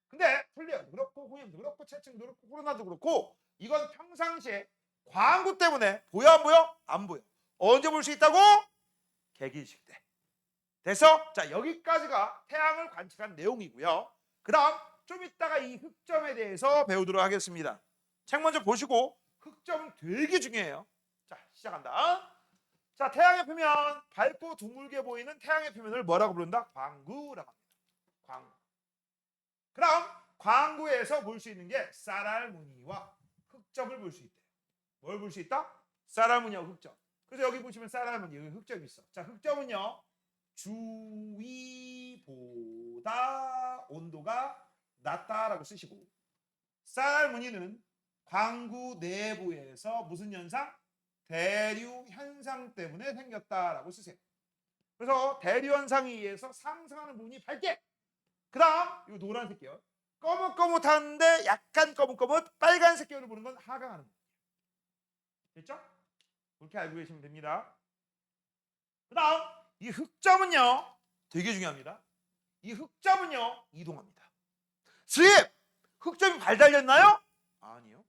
S1: 근데 플레어도 그렇고 홍염도 그렇고 채층도 그렇고 코로나도 그렇고 이건 평상시에 광구 때문에 보여 안 보여? 안 보여. 언제 볼 수 있다고? 개기일식 때. 됐어? 자, 여기까지가 태양을 관측한 내용이고요. 그 다음 좀 이따가 이 흑점에 대해서 배우도록 하겠습니다. 책 먼저 보시고 흑점은 되게 중요해요. 자, 시작한다. 자, 태양의 표면, 밝고 둥글게 보이는 태양의 표면을 뭐라고 부른다? 광구라고 합니다. 광구. 그럼 광구에서 볼 수 있는 게 쌀알무늬와 흑점을 볼 수 있대요. 뭘 볼 수 있다? 쌀알무늬와 흑점. 그래서 여기 보시면 쌀알무늬, 여기 흑점이 있어. 자, 흑점은요. 주위보다 온도가 낮다라고 쓰시고 쌀알무늬는 광구 내부에서 무슨 현상? 대류 현상 때문에 생겼다라고 쓰세요. 그래서 대류 현상에 의해서 상승하는 부분이 밝게. 그 다음 이거 노란색 계열. 거뭇거뭇한데 약간 거뭇거뭇 빨간색 계열을 보는 건 하강하는 부분이에요. 됐죠? 그렇게 알고 계시면 됩니다. 그 다음 이 흑점은요. 되게 중요합니다. 이 흑점은요. 이동합니다. 스윕! 흑점이 발달렸나요? 아니요.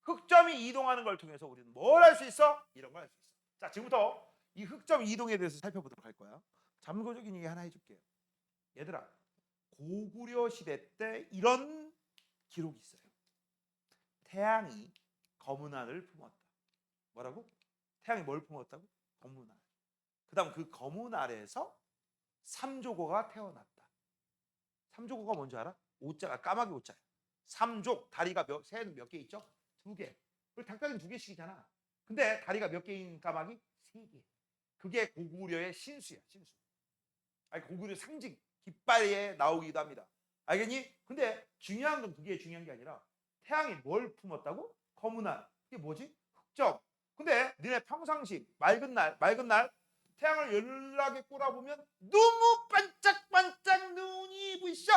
S1: 흑점이 이동하는 걸 통해서 우리는 뭘 할 수 있어? 이런 걸 할 수 있어. 자, 지금부터 이 흑점 이동에 대해서 살펴보도록 할 거야. 참고적인 얘기 하나 해줄게요. 얘들아, 고구려 시대 때 이런 기록이 있어요. 태양이 검은 알을 품었다. 뭐라고? 태양이 뭘 품었다고? 검은 알. 그 다음 그 검은 알에서 삼조고가 태어났다. 삼조고가 뭔지 알아? 오자가 까마귀 오자야. 삼족 다리가 새는 몇 개 있죠? 2개. 그리고 닭다리는 2개씩이잖아. 근데 다리가 몇 개인 까마귀? 3개. 그게 고구려의 신수야, 신수. 아니 고구려 상징. 깃발에 나오기도 합니다. 알겠니? 근데 중요한 건 그게 중요한 게 아니라 태양이 뭘 품었다고? 검은 알. 이게 뭐지? 흑점. 근데 너네 평상시 맑은 날 태양을 연락에 꼬라보면 너무 반짝반짝 눈이 부셔.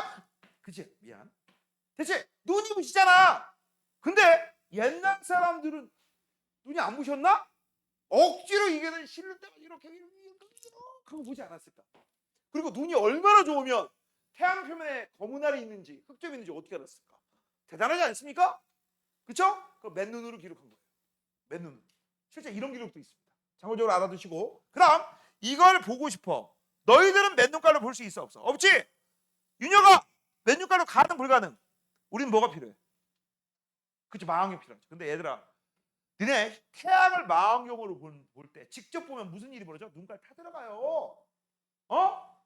S1: 그치? 미안. 대체 눈이 부시잖아. 근데 옛날 사람들은 눈이 안 부셨나? 억지로 이게는 실을 때가 이렇게 그거 보지 않았을까? 그리고 눈이 얼마나 좋으면 태양 표면에 검은 알이 있는지 흑점이 있는지 어떻게 알았을까? 대단하지 않습니까? 그쵸? 그럼 맨눈으로 기록한 거예요. 맨눈으로. 실제 이런 기록도 있습니다. 참고적으로 알아두시고. 그럼 이걸 보고 싶어. 너희들은 맨눈깔로 볼 수 있어 없어? 없지? 윤여가 맨눈깔로 가능 불가능? 우린 뭐가 필요해? 그치, 망원경 필요하지. 근데 얘들아, 너네 태양을 망원경으로 볼 때 직접 보면 무슨 일이 벌어져? 눈깔 타들어가요.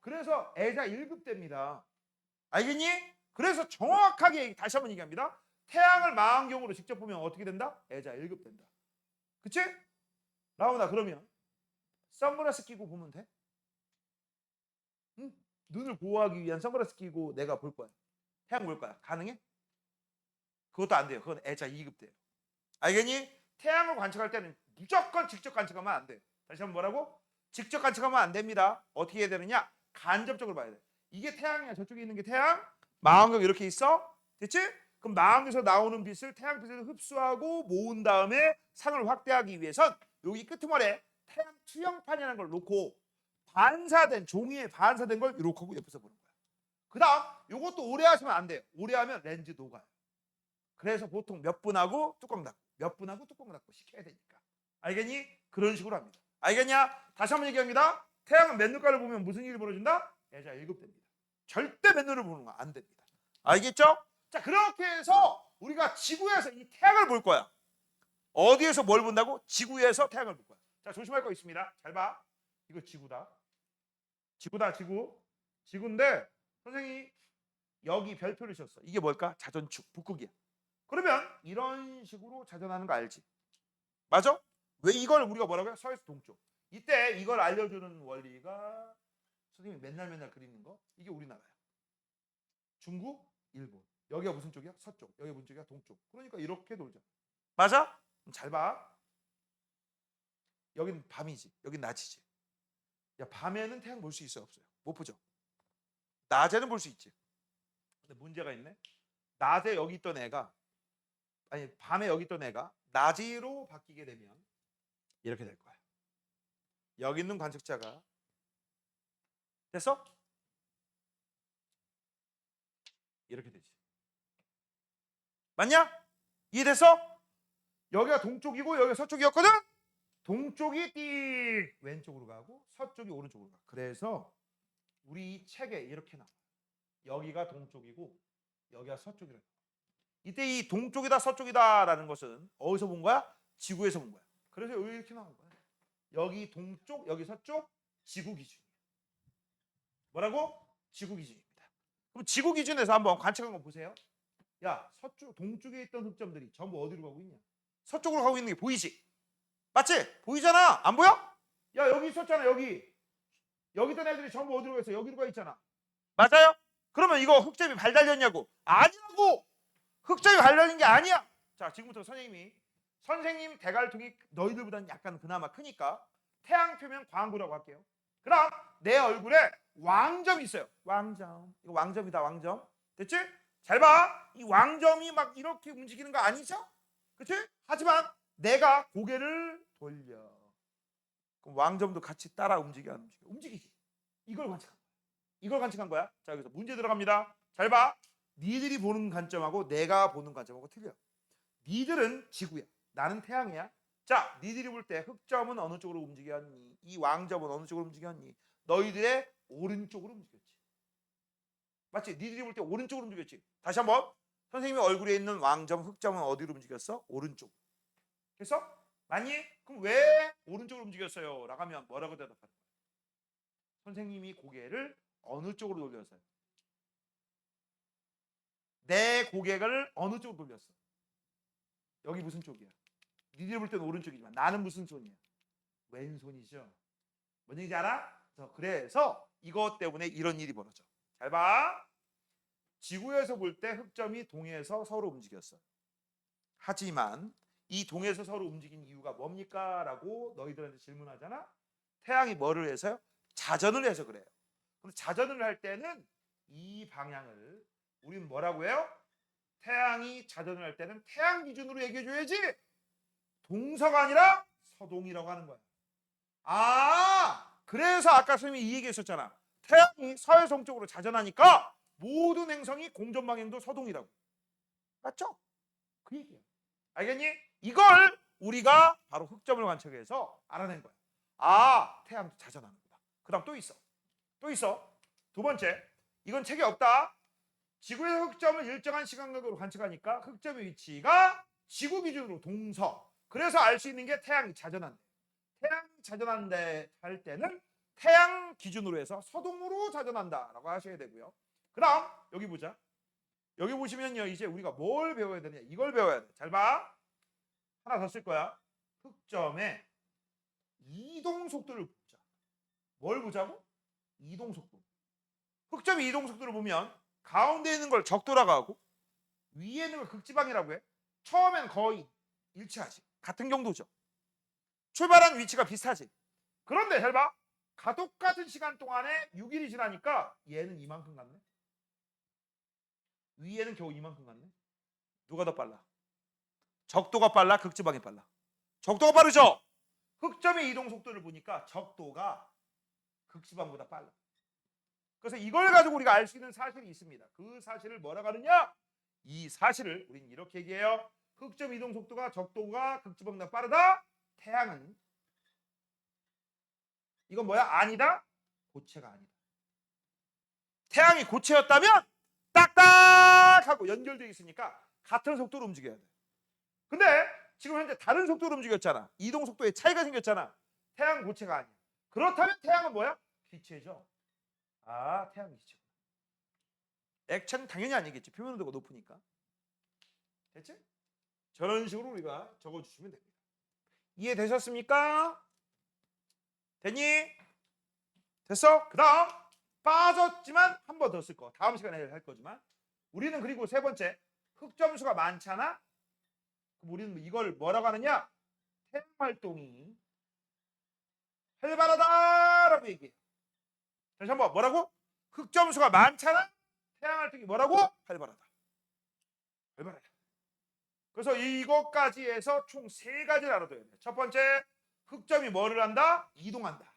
S1: 그래서 애자 1급 됩니다. 알겠니? 그래서 정확하게 다시 한번 얘기합니다. 태양을 망원경으로 직접 보면 어떻게 된다? 애자 1급 된다. 그치? 라우나 그러면 선글라스 끼고 보면 돼? 응? 눈을 보호하기 위한 선글라스 끼고 내가 볼 거야. 태양 볼 거야. 가능해? 그것도 안 돼요. 그건 애자 2급 돼요. 알겠니? 태양을 관측할 때는 무조건 직접 관측하면 안 돼. 다시 한번 뭐라고? 직접 관측하면 안 됩니다. 어떻게 해야 되느냐? 간접적으로 봐야 돼. 이게 태양이야. 저쪽에 있는 게 태양. 망원경 이렇게 있어. 됐지? 그럼 망원경에서 나오는 빛을 태양빛을 흡수하고 모은 다음에 상을 확대하기 위해선 여기 끄트머리에 태양 투영판이라는 걸 놓고 반사된 종이에 반사된 걸 이렇게 하고 옆에서 보는 거야. 그 다음 이것도 오래 하시면 안 돼요. 오래 하면 렌즈 녹아요. 그래서 보통 몇 분 하고 뚜껑 닫고 몇 분 하고 뚜껑 닫고 시켜야 되니까. 알겠니? 그런 식으로 합니다. 알겠냐? 다시 한번 얘기합니다. 태양은 맨눈깔을 보면 무슨 일이 벌어진다? 애자 1급 됩니다. 절대 맨눈을 보는 거 안 됩니다. 알겠죠? 자, 그렇게 해서 우리가 지구에서 이 태양을 볼 거야. 어디에서 뭘 본다고? 지구에서 태양을 볼 거야. 자, 조심할 거 있습니다. 잘 봐. 이거 지구다. 지구다, 지구. 지구인데 선생님이 여기 별표를 쳤어. 이게 뭘까? 자전축, 북극이야. 그러면 이런 식으로 자전하는 거 알지? 맞아? 왜 이걸 우리가 뭐라고 해요? 서에서 동쪽. 이때 이걸 알려주는 원리가 선생님이 맨날 그리는 거. 이게 우리나라야. 중국, 일본. 여기가 무슨 쪽이야? 서쪽. 여기가 무슨 쪽이야? 동쪽. 그러니까 이렇게 돌잖아. 맞아? 잘 봐. 여긴 밤이지. 여긴 낮이지. 야, 밤에는 태양 볼 수 있어요? 없어요? 못 보죠? 낮에는 볼 수 있지. 근데 문제가 있네. 낮에 여기 있던 애가 밤에 여기 있던 애가 낮으로 바뀌게 되면 이렇게 될 거야. 여기 있는 관측자가 됐어? 이렇게 되지. 맞냐? 이해됐어? 여기가 동쪽이고 여기가 서쪽이었거든? 동쪽이 띡 왼쪽으로 가고 서쪽이 오른쪽으로 가. 그래서 우리 이 책에 이렇게 나와. 여기가 동쪽이고 여기가 서쪽이라. 이때 이 동쪽이다 서쪽이다라는 것은 어디서 본 거야? 지구에서 본 거야. 그래서 여기 이렇게 나온 거야. 여기 동쪽, 여기 서쪽, 지구 기준이야. 뭐라고? 지구 기준입니다. 그럼 지구 기준에서 한번 관측한 거 보세요. 야, 서쪽, 동쪽에 있던 흑점들이 전부 어디로 가고 있냐? 서쪽으로 가고 있는 게 보이지? 맞지? 보이잖아. 안 보여? 야, 여기 있었잖아. 여기 있던 애들이 전부 어디로 가 있어? 여기로 가 있잖아. 맞아요? 그러면 이거 흑점이 발달렸냐고? 아니라고. 흑점이 발달린 게 아니야. 자, 지금부터 선생님 대갈통이 너희들보다는 약간 그나마 크니까 태양 표면 광구라고 할게요. 그럼 내 얼굴에 왕점이 있어요. 왕점. 이거 왕점이다. 왕점. 됐지? 잘 봐. 이 왕점이 막 이렇게 움직이는 거 아니죠? 그치? 하지만 내가 고개를 돌려. 그럼 왕점도 같이 따라 움직여 안 움직여? 움직이지. 이걸 관측한 거야. 자, 여기서 문제 들어갑니다. 잘 봐. 니들이 보는 관점하고 내가 보는 관점하고 틀려. 니들은 지구야. 나는 태양이야. 자, 니들이 볼 때 흑점은 어느 쪽으로 움직였니? 이 왕점은 어느 쪽으로 움직였니? 너희들의 오른쪽으로 움직였지. 맞지? 니들이 볼 때 오른쪽으로 움직였지. 다시 한번. 선생님의 얼굴에 있는 왕점, 흑점은 어디로 움직였어? 오른쪽. 그래서 맞니? 그럼 왜 오른쪽으로 움직였어요? 라고 하면 뭐라고 대답하는 거야? 선생님이 고개를 어느 쪽으로 돌려서요? 내 고개를 어느 쪽으로 돌렸어? 여기 무슨 쪽이야? 니들 볼 때는 오른쪽이지만 나는 무슨 손이야? 왼손이죠. 뭔 얘기인지 알아? 그래서 이것 때문에 이런 일이 벌어져. 잘 봐. 지구에서 볼 때 흑점이 동해에서 서로 움직였어. 하지만 이 동해에서 서로 움직인 이유가 뭡니까? 라고 너희들한테 질문하잖아. 태양이 뭐를 해서요? 자전을 해서 그래요. 근데 자전을 할 때는 이 방향을 우리는 뭐라고 해요? 태양이 자전을 할 때는 태양 기준으로 얘기해 줘야지 동서가 아니라 서동이라고 하는 거야. 그래서 아까 선생님이 이 얘기 했었잖아. 태양이 서해성 쪽으로 자전하니까 모든 행성이 공전 방향도 서동이라고. 맞죠? 그 얘기야. 알겠니? 이걸 우리가 바로 흑점을 관측해서 알아낸 거야. 태양도 자전하는구나. 그 다음 또 있어. 또 있어. 두 번째, 이건 책에 없다. 지구의 흑점을 일정한 시간각으로 관측하니까 흑점의 위치가 지구 기준으로 동서. 그래서 알 수 있는 게 태양이 자전한대. 태양이 자전한데 할 때는 태양 기준으로 해서 서동으로 자전한다라고 하셔야 되고요. 그 다음 여기 보자. 여기 보시면요, 이제 우리가 뭘 배워야 되냐? 이걸 배워야 돼. 잘 봐. 하나 더 쓸 거야. 흑점의 이동 속도를 보자. 뭘 보자고? 이동 속도. 흑점의 이동 속도를 보면 가운데 있는 걸 적도라고 하고 위에 있는 걸 극지방이라고 해. 처음엔 거의 일치하지. 같은 경도죠. 출발한 위치가 비슷하지. 그런데 잘 봐. 똑같은 시간 동안에 6일이 지나니까 얘는 이만큼 갔네. 위에는 겨우 이만큼 갔네. 누가 더 빨라? 적도가 빨라? 극지방이 빨라? 적도가 빠르죠? 흑점의 이동 속도를 보니까 적도가 극지방보다 빨라. 그래서 이걸 가지고 우리가 알 수 있는 사실이 있습니다. 그 사실을 뭐라고 하느냐? 이 사실을 우리는 이렇게 얘기해요. 흑점 이동 속도가 적도가 극지방보다 빠르다. 태양은 이건 뭐야? 아니다. 고체가 아니다. 태양이 고체였다면 딱딱하고 연결되어 있으니까 같은 속도로 움직여야 돼. 근데 지금 현재 다른 속도로 움직였잖아. 이동 속도에 차이가 생겼잖아. 태양은 고체가 아니야. 그렇다면 태양은 뭐야? 기체죠. 태양은 기체. 액체는 당연히 아니겠지. 표면 온도가 높으니까. 됐지? 저런 식으로 우리가 적어주시면 됩니다. 이해되셨습니까? 됐니? 됐어? 그 다음 빠졌지만 한 번 더 쓸 거. 다음 시간에 할 거지만 우리는 그리고 세 번째 흑점수가 많잖아. 그럼 우리는 이걸 뭐라고 하느냐? 태양 활동이 활발하다라고 얘기해. 다시 한번 뭐라고? 흑점수가 많잖아. 태양 활동이 뭐라고? 활발하다. 활발하다. 그래서 이것까지 해서 총 세 가지를 알아둬야 돼. 첫 번째, 흑점이 뭐를 한다? 이동한다.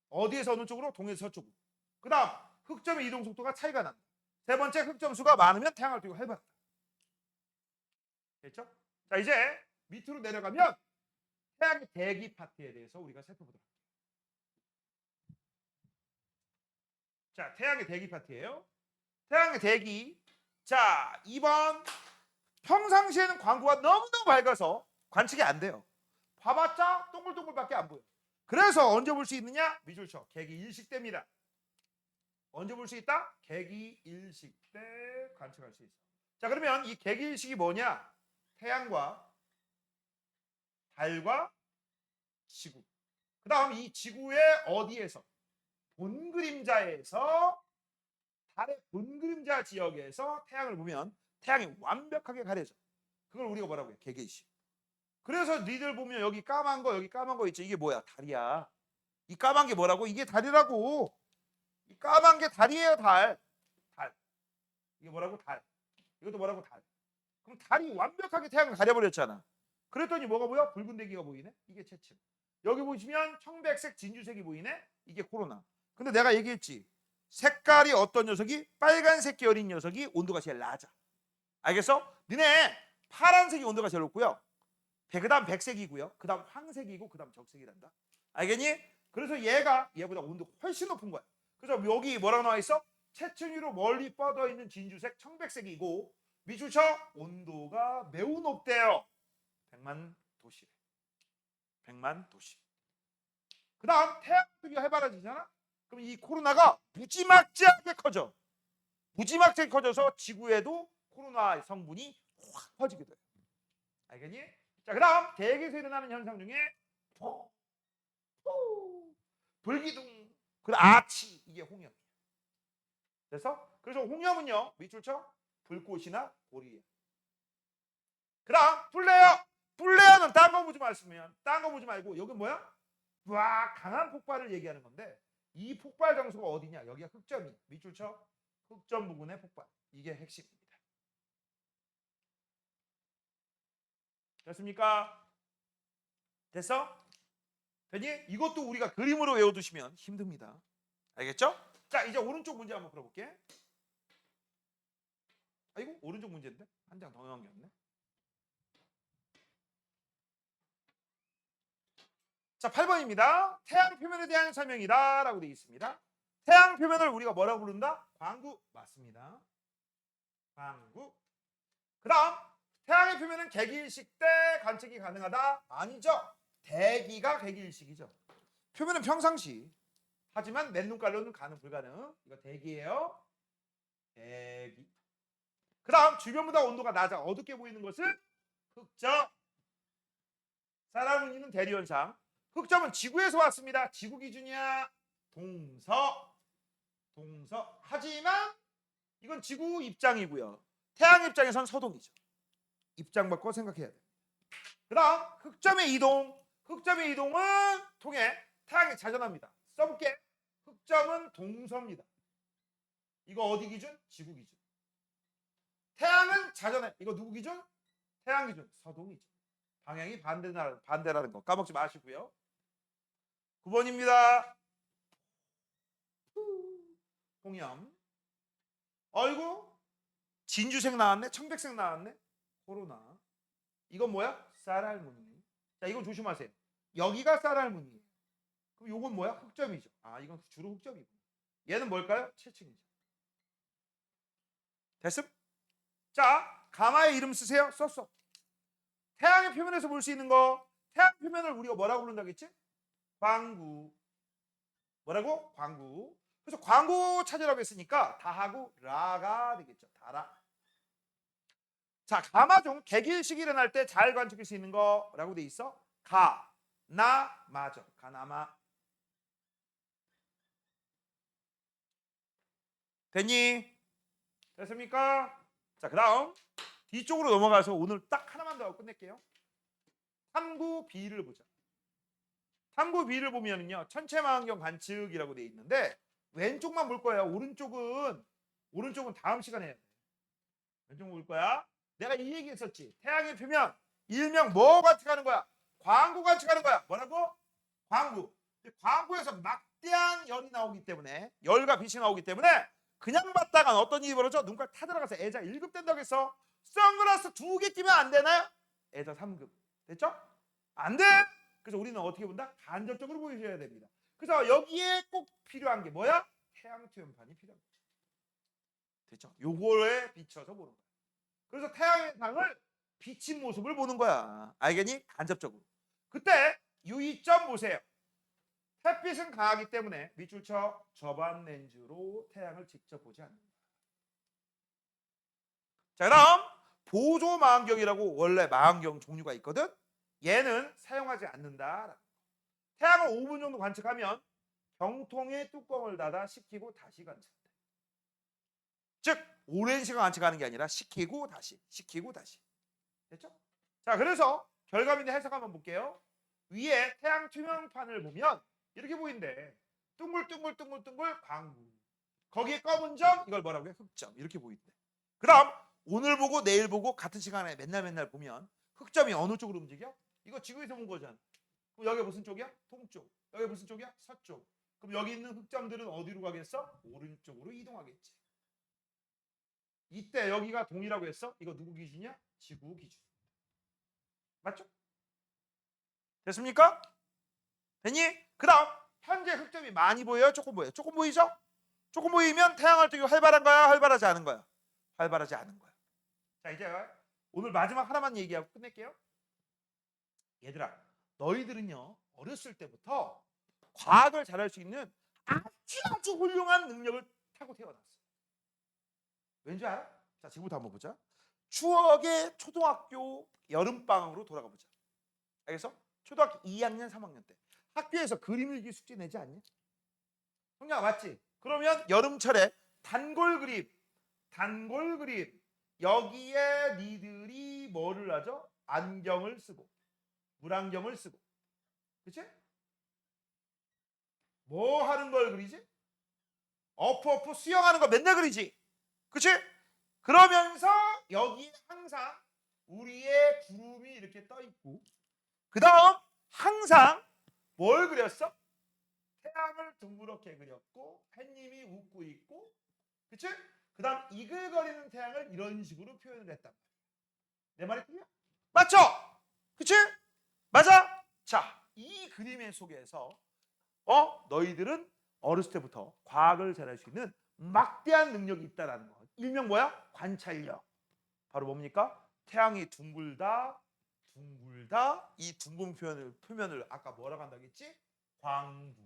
S1: 어디에서 어느 쪽으로? 동에서 서쪽으로. 그 다음 흑점의 이동 속도가 차이가 난다. 세 번째, 흑점수가 많으면 태양 활동이 활발하다. 됐죠? 자, 이제 밑으로 내려가면 태양의 대기 파트에 대해서 우리가 살펴보도록 할게요. 자, 태양의 대기 파트예요. 태양의 대기. 자, 2번. 평상시에는 광구가 너무너무 밝아서 관측이 안 돼요. 봐봤자 동글동글밖에 안 보여. 그래서 언제 볼 수 있느냐? 밑줄 쳐. 개기 일식 때입니다. 언제 볼 수 있다? 개기 일식 때 관측할 수 있어. 자, 그러면 이 개기 일식이 뭐냐? 태양과 달과 지구. 그 다음 이 지구의 어디에서? 본그림자에서 달의 본그림자 지역에서 태양을 보면 태양이 완벽하게 가려져. 그걸 우리가 뭐라고 해요? 개개식. 그래서 니들 보면 여기 까만 거, 여기 까만 거 있지. 이게 뭐야? 달이야. 이 까만 게 뭐라고? 이게 달이라고. 이 까만 게 달이에요, 달. 달. 이게 뭐라고? 달. 이것도 뭐라고? 달. 그럼 달이 완벽하게 태양을 가려버렸잖아. 그랬더니 뭐가 보여? 붉은 대기가 보이네. 이게 채층. 여기 보시면 청백색 진주색이 보이네. 이게 코로나. 근데 내가 얘기했지. 색깔이 어떤 녀석이? 빨간색 계열인 녀석이 온도가 제일 낮아. 알겠어? 니네 파란색이 온도가 제일 높고요. 그 다음 백색이고요. 그 다음 황색이고 그 다음 적색이란다. 알겠니? 그래서 얘보다 온도가 훨씬 높은 거야. 그래서 여기 뭐라고 나와 있어? 채층 위로 멀리 뻗어 있는 진주색 청백색이고 밑줄 쳐. 온도가 매우 높대요. 100만 도시. 100만 도시. 그 다음 태양빛이 활발해지잖아. 그럼 이 코로나가 무지막지하게 커져. 무지막지하게 커져서 지구에도 코로나 성분이 확 퍼지게 돼요. 알겠니? 자, 그다음 대기에서 일어나는 현상 중에 불기둥, 그 아치, 이게 홍염이에요. 그래서 홍염은요 밑줄쳐 불꽃이나 보리예요. 그다음 플레어는 딴 거 보지 마시면 딴 거 보지 말고 여기 뭐야? 와 강한 폭발을 얘기하는 건데 이 폭발 장소가 어디냐? 여기가 흑점이 밑줄쳐 흑점 부근의 폭발. 이게 핵심입니다. 됐습니까? 됐어? 됐니? 이것도 우리가 그림으로 외워두시면 힘듭니다. 알겠죠? 자 이제 오른쪽 문제 한번 풀어볼게. 아이고 오른쪽 문제인데 한 장 더 남겼네. 자 8번입니다. 태양 표면에 대한 설명이다 라고 되어 있습니다. 태양 표면을 우리가 뭐라고 부른다? 광구. 맞습니다. 광구. 그 다음 태양의 표면은 개기일식 때 관측이 가능하다? 아니죠. 대기가 개기일식이죠. 표면은 평상시. 하지만 맨눈깔로는 불가능. 이거 대기예요. 대기. 그 다음 주변보다 온도가 낮아 어둡게 보이는 것은 흑점. 사람 운이는 대리현상. 흑점은 지구에서 왔습니다. 지구 기준이야. 동서. 하지만 이건 지구 입장이고요. 태양 입장에선 서동이죠. 입장 바꿔 생각해야 돼. 그 다음 흑점의 이동은 통해 태양이 자전합니다. 써볼게. 흑점은 동서입니다. 이거 어디 기준? 지구 기준. 태양은 자전해. 이거 누구 기준? 태양 기준. 서동이죠. 방향이 반대라는 거 까먹지 마시고요. 9번입니다. 홍염. 어이구 진주색 나왔네. 청백색 나왔네. 코로나. 이건 뭐야? 쌀알무늬. 자 이건 조심하세요. 여기가 쌀알무늬예요. 그럼 요건 뭐야? 흑점이죠. 아 이건 주로 흑점이고. 얘는 뭘까요? 채층이죠. 됐음? 자 가마의 이름 쓰세요. 썼어. 태양의 표면에서 볼 수 있는 거. 태양 표면을 우리가 뭐라고 부른다겠지? 광구. 뭐라고? 광구. 그래서 광구 찾으라고 했으니까 다하고 라가 되겠죠. 다라. 자, 가마 중 개기일식이 일어날 때 잘 관측할 수 있는 거라고 돼 있어. 가, 나, 마죠. 가나마. 됐니? 됐습니까? 자, 그다음 뒤쪽으로 넘어가서 오늘 딱 하나만 더 하고 끝낼게요. 탐구 B를 보자. 탐구 B를 보면은요. 천체망원경 관측이라고 돼 있는데 왼쪽만 볼 거예요. 오른쪽은 다음 시간에 해야 돼. 왼쪽 볼 거야. 내가 이 얘기 했었지. 태양의 표면 일명 뭐 관측하는 거야? 광구 관측하는 거야. 뭐라고? 광구. 광구에서 막대한 열이 나오기 때문에 열과 빛이 나오기 때문에 그냥 봤다간 어떤 일이 벌어져? 눈깔 타들어가서 애자 1급 된다고 해서 선글라스 2개 끼면 안 되나요? 애자 3급. 됐죠? 안 돼. 그래서 우리는 어떻게 본다? 간접적으로 보여줘야 됩니다. 그래서 여기에 꼭 필요한 게 뭐야? 태양 투영판이 필요합니다. 됐죠? 요거에 비춰서 보는 거야. 그래서 태양의 상을 비친 모습을 보는 거야. 알겠니? 간접적으로. 그때 유의점 보세요. 햇빛은 강하기 때문에 밑줄 쳐 저반 렌즈로 태양을 직접 보지 않는다. 자, 그다음 보조 망원경이라고 원래 망원경 종류가 있거든. 얘는 사용하지 않는다. 태양을 5분 정도 관측하면 병통에 뚜껑을 닫아 식히고 다시 관측돼. 즉 오랜 시간 관측하는 게 아니라 식히고 다시. 됐죠? 자, 그래서 결과물의 해석 한번 볼게요. 위에 태양 투명판을 보면 이렇게 보인대. 둥글둥글 광구. 거기에 검은 점 이걸 뭐라고 해? 흑점. 이렇게 보인대. 그다음 오늘 보고 내일 보고 같은 시간에 맨날 보면 흑점이 어느 쪽으로 움직여? 이거 지구에서 본 거잖아. 그럼 여기 무슨 쪽이야? 동쪽. 여기 무슨 쪽이야? 서쪽. 그럼 여기 있는 흑점들은 어디로 가겠어? 오른쪽으로 이동하겠지. 이때 여기가 동이라고 했어? 이거 누구 기준이야? 지구 기준. 맞죠? 됐습니까? 됐니? 그 다음 현재 흑점이 많이 보여요? 조금 보여요? 조금 보이죠? 조금 보이면 태양 활동이 활발한 거야? 활발하지 않은 거야? 활발하지 않은 거야. 자 이제 오늘 마지막 하나만 얘기하고 끝낼게요. 얘들아 너희들은요 어렸을 때부터 과학을 잘할 수 있는 아주 훌륭한 능력을 타고 태어났어. 왠지 알아? 자, 지금부터 한번 보자. 추억의 초등학교 여름방학으로 돌아가 보자. 알겠어? 초등학교 2학년, 3학년 때 학교에서 그림 일기 숙제 내지 않냐? 성경아 맞지? 그러면 여름철에 단골 그림 여기에 니들이 뭐를 하죠? 안경을 쓰고 물안경을 쓰고, 그치? 뭐 하는 걸 그리지? 어프 수영하는 거 맨날 그리지, 그치? 그러면서 여기에 항상 우리의 구름이 이렇게 떠 있고, 그 다음 항상 뭘 그렸어? 태양을 둥그렇게 그렸고 햇님이 웃고 있고, 그치? 그 다음 이글거리는 태양을 이런 식으로 표현을 했단 말이야. 내 말이 틀려? 맞죠? 그치? 맞아? 자, 이 그림의 속에서 너희들은 어렸을 때부터 과학을 잘할 수 있는 막대한 능력이 있다라는 거. 일명 뭐야? 관찰력. 바로 뭡니까? 태양이 둥글다. 이 둥근 표면을 아까 뭐라고 한다고 했지? 광구.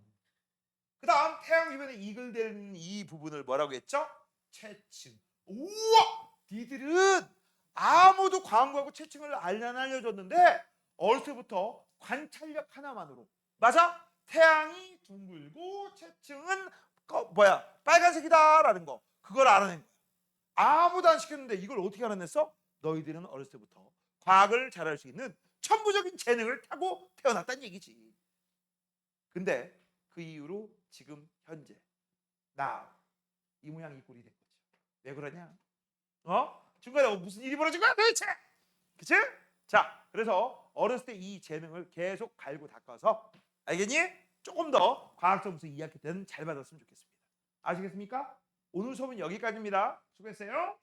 S1: 그 다음 태양 주변에 이글대는 이 부분을 뭐라고 했죠? 채층. 우와! 니들은 아무도 광구하고 채층을 안 알려줬는데 어렸을 때부터 관찰력 하나만으로, 맞아? 태양이 둥글고 채층은 빨간색이다라는 거, 그걸 알아낸 거야. 아무도 안 시켰는데 이걸 어떻게 알아냈어? 너희들은 어렸을 때부터 과학을 잘할 수 있는 천부적인 재능을 타고 태어났다는 얘기지. 근데 그 이후로 지금 현재 이 모양 이 꼴이 된 거죠. 왜 그러냐? 중간에 무슨 일이 벌어진 거야 도대체? 그치? 자, 그래서 어렸을 때 이 재능을 계속 갈고 닦아서, 알겠니? 조금 더 과학 점수 2학기 때는 잘 받았으면 좋겠습니다. 아시겠습니까? 오늘 수업은 여기까지입니다. 수고했어요.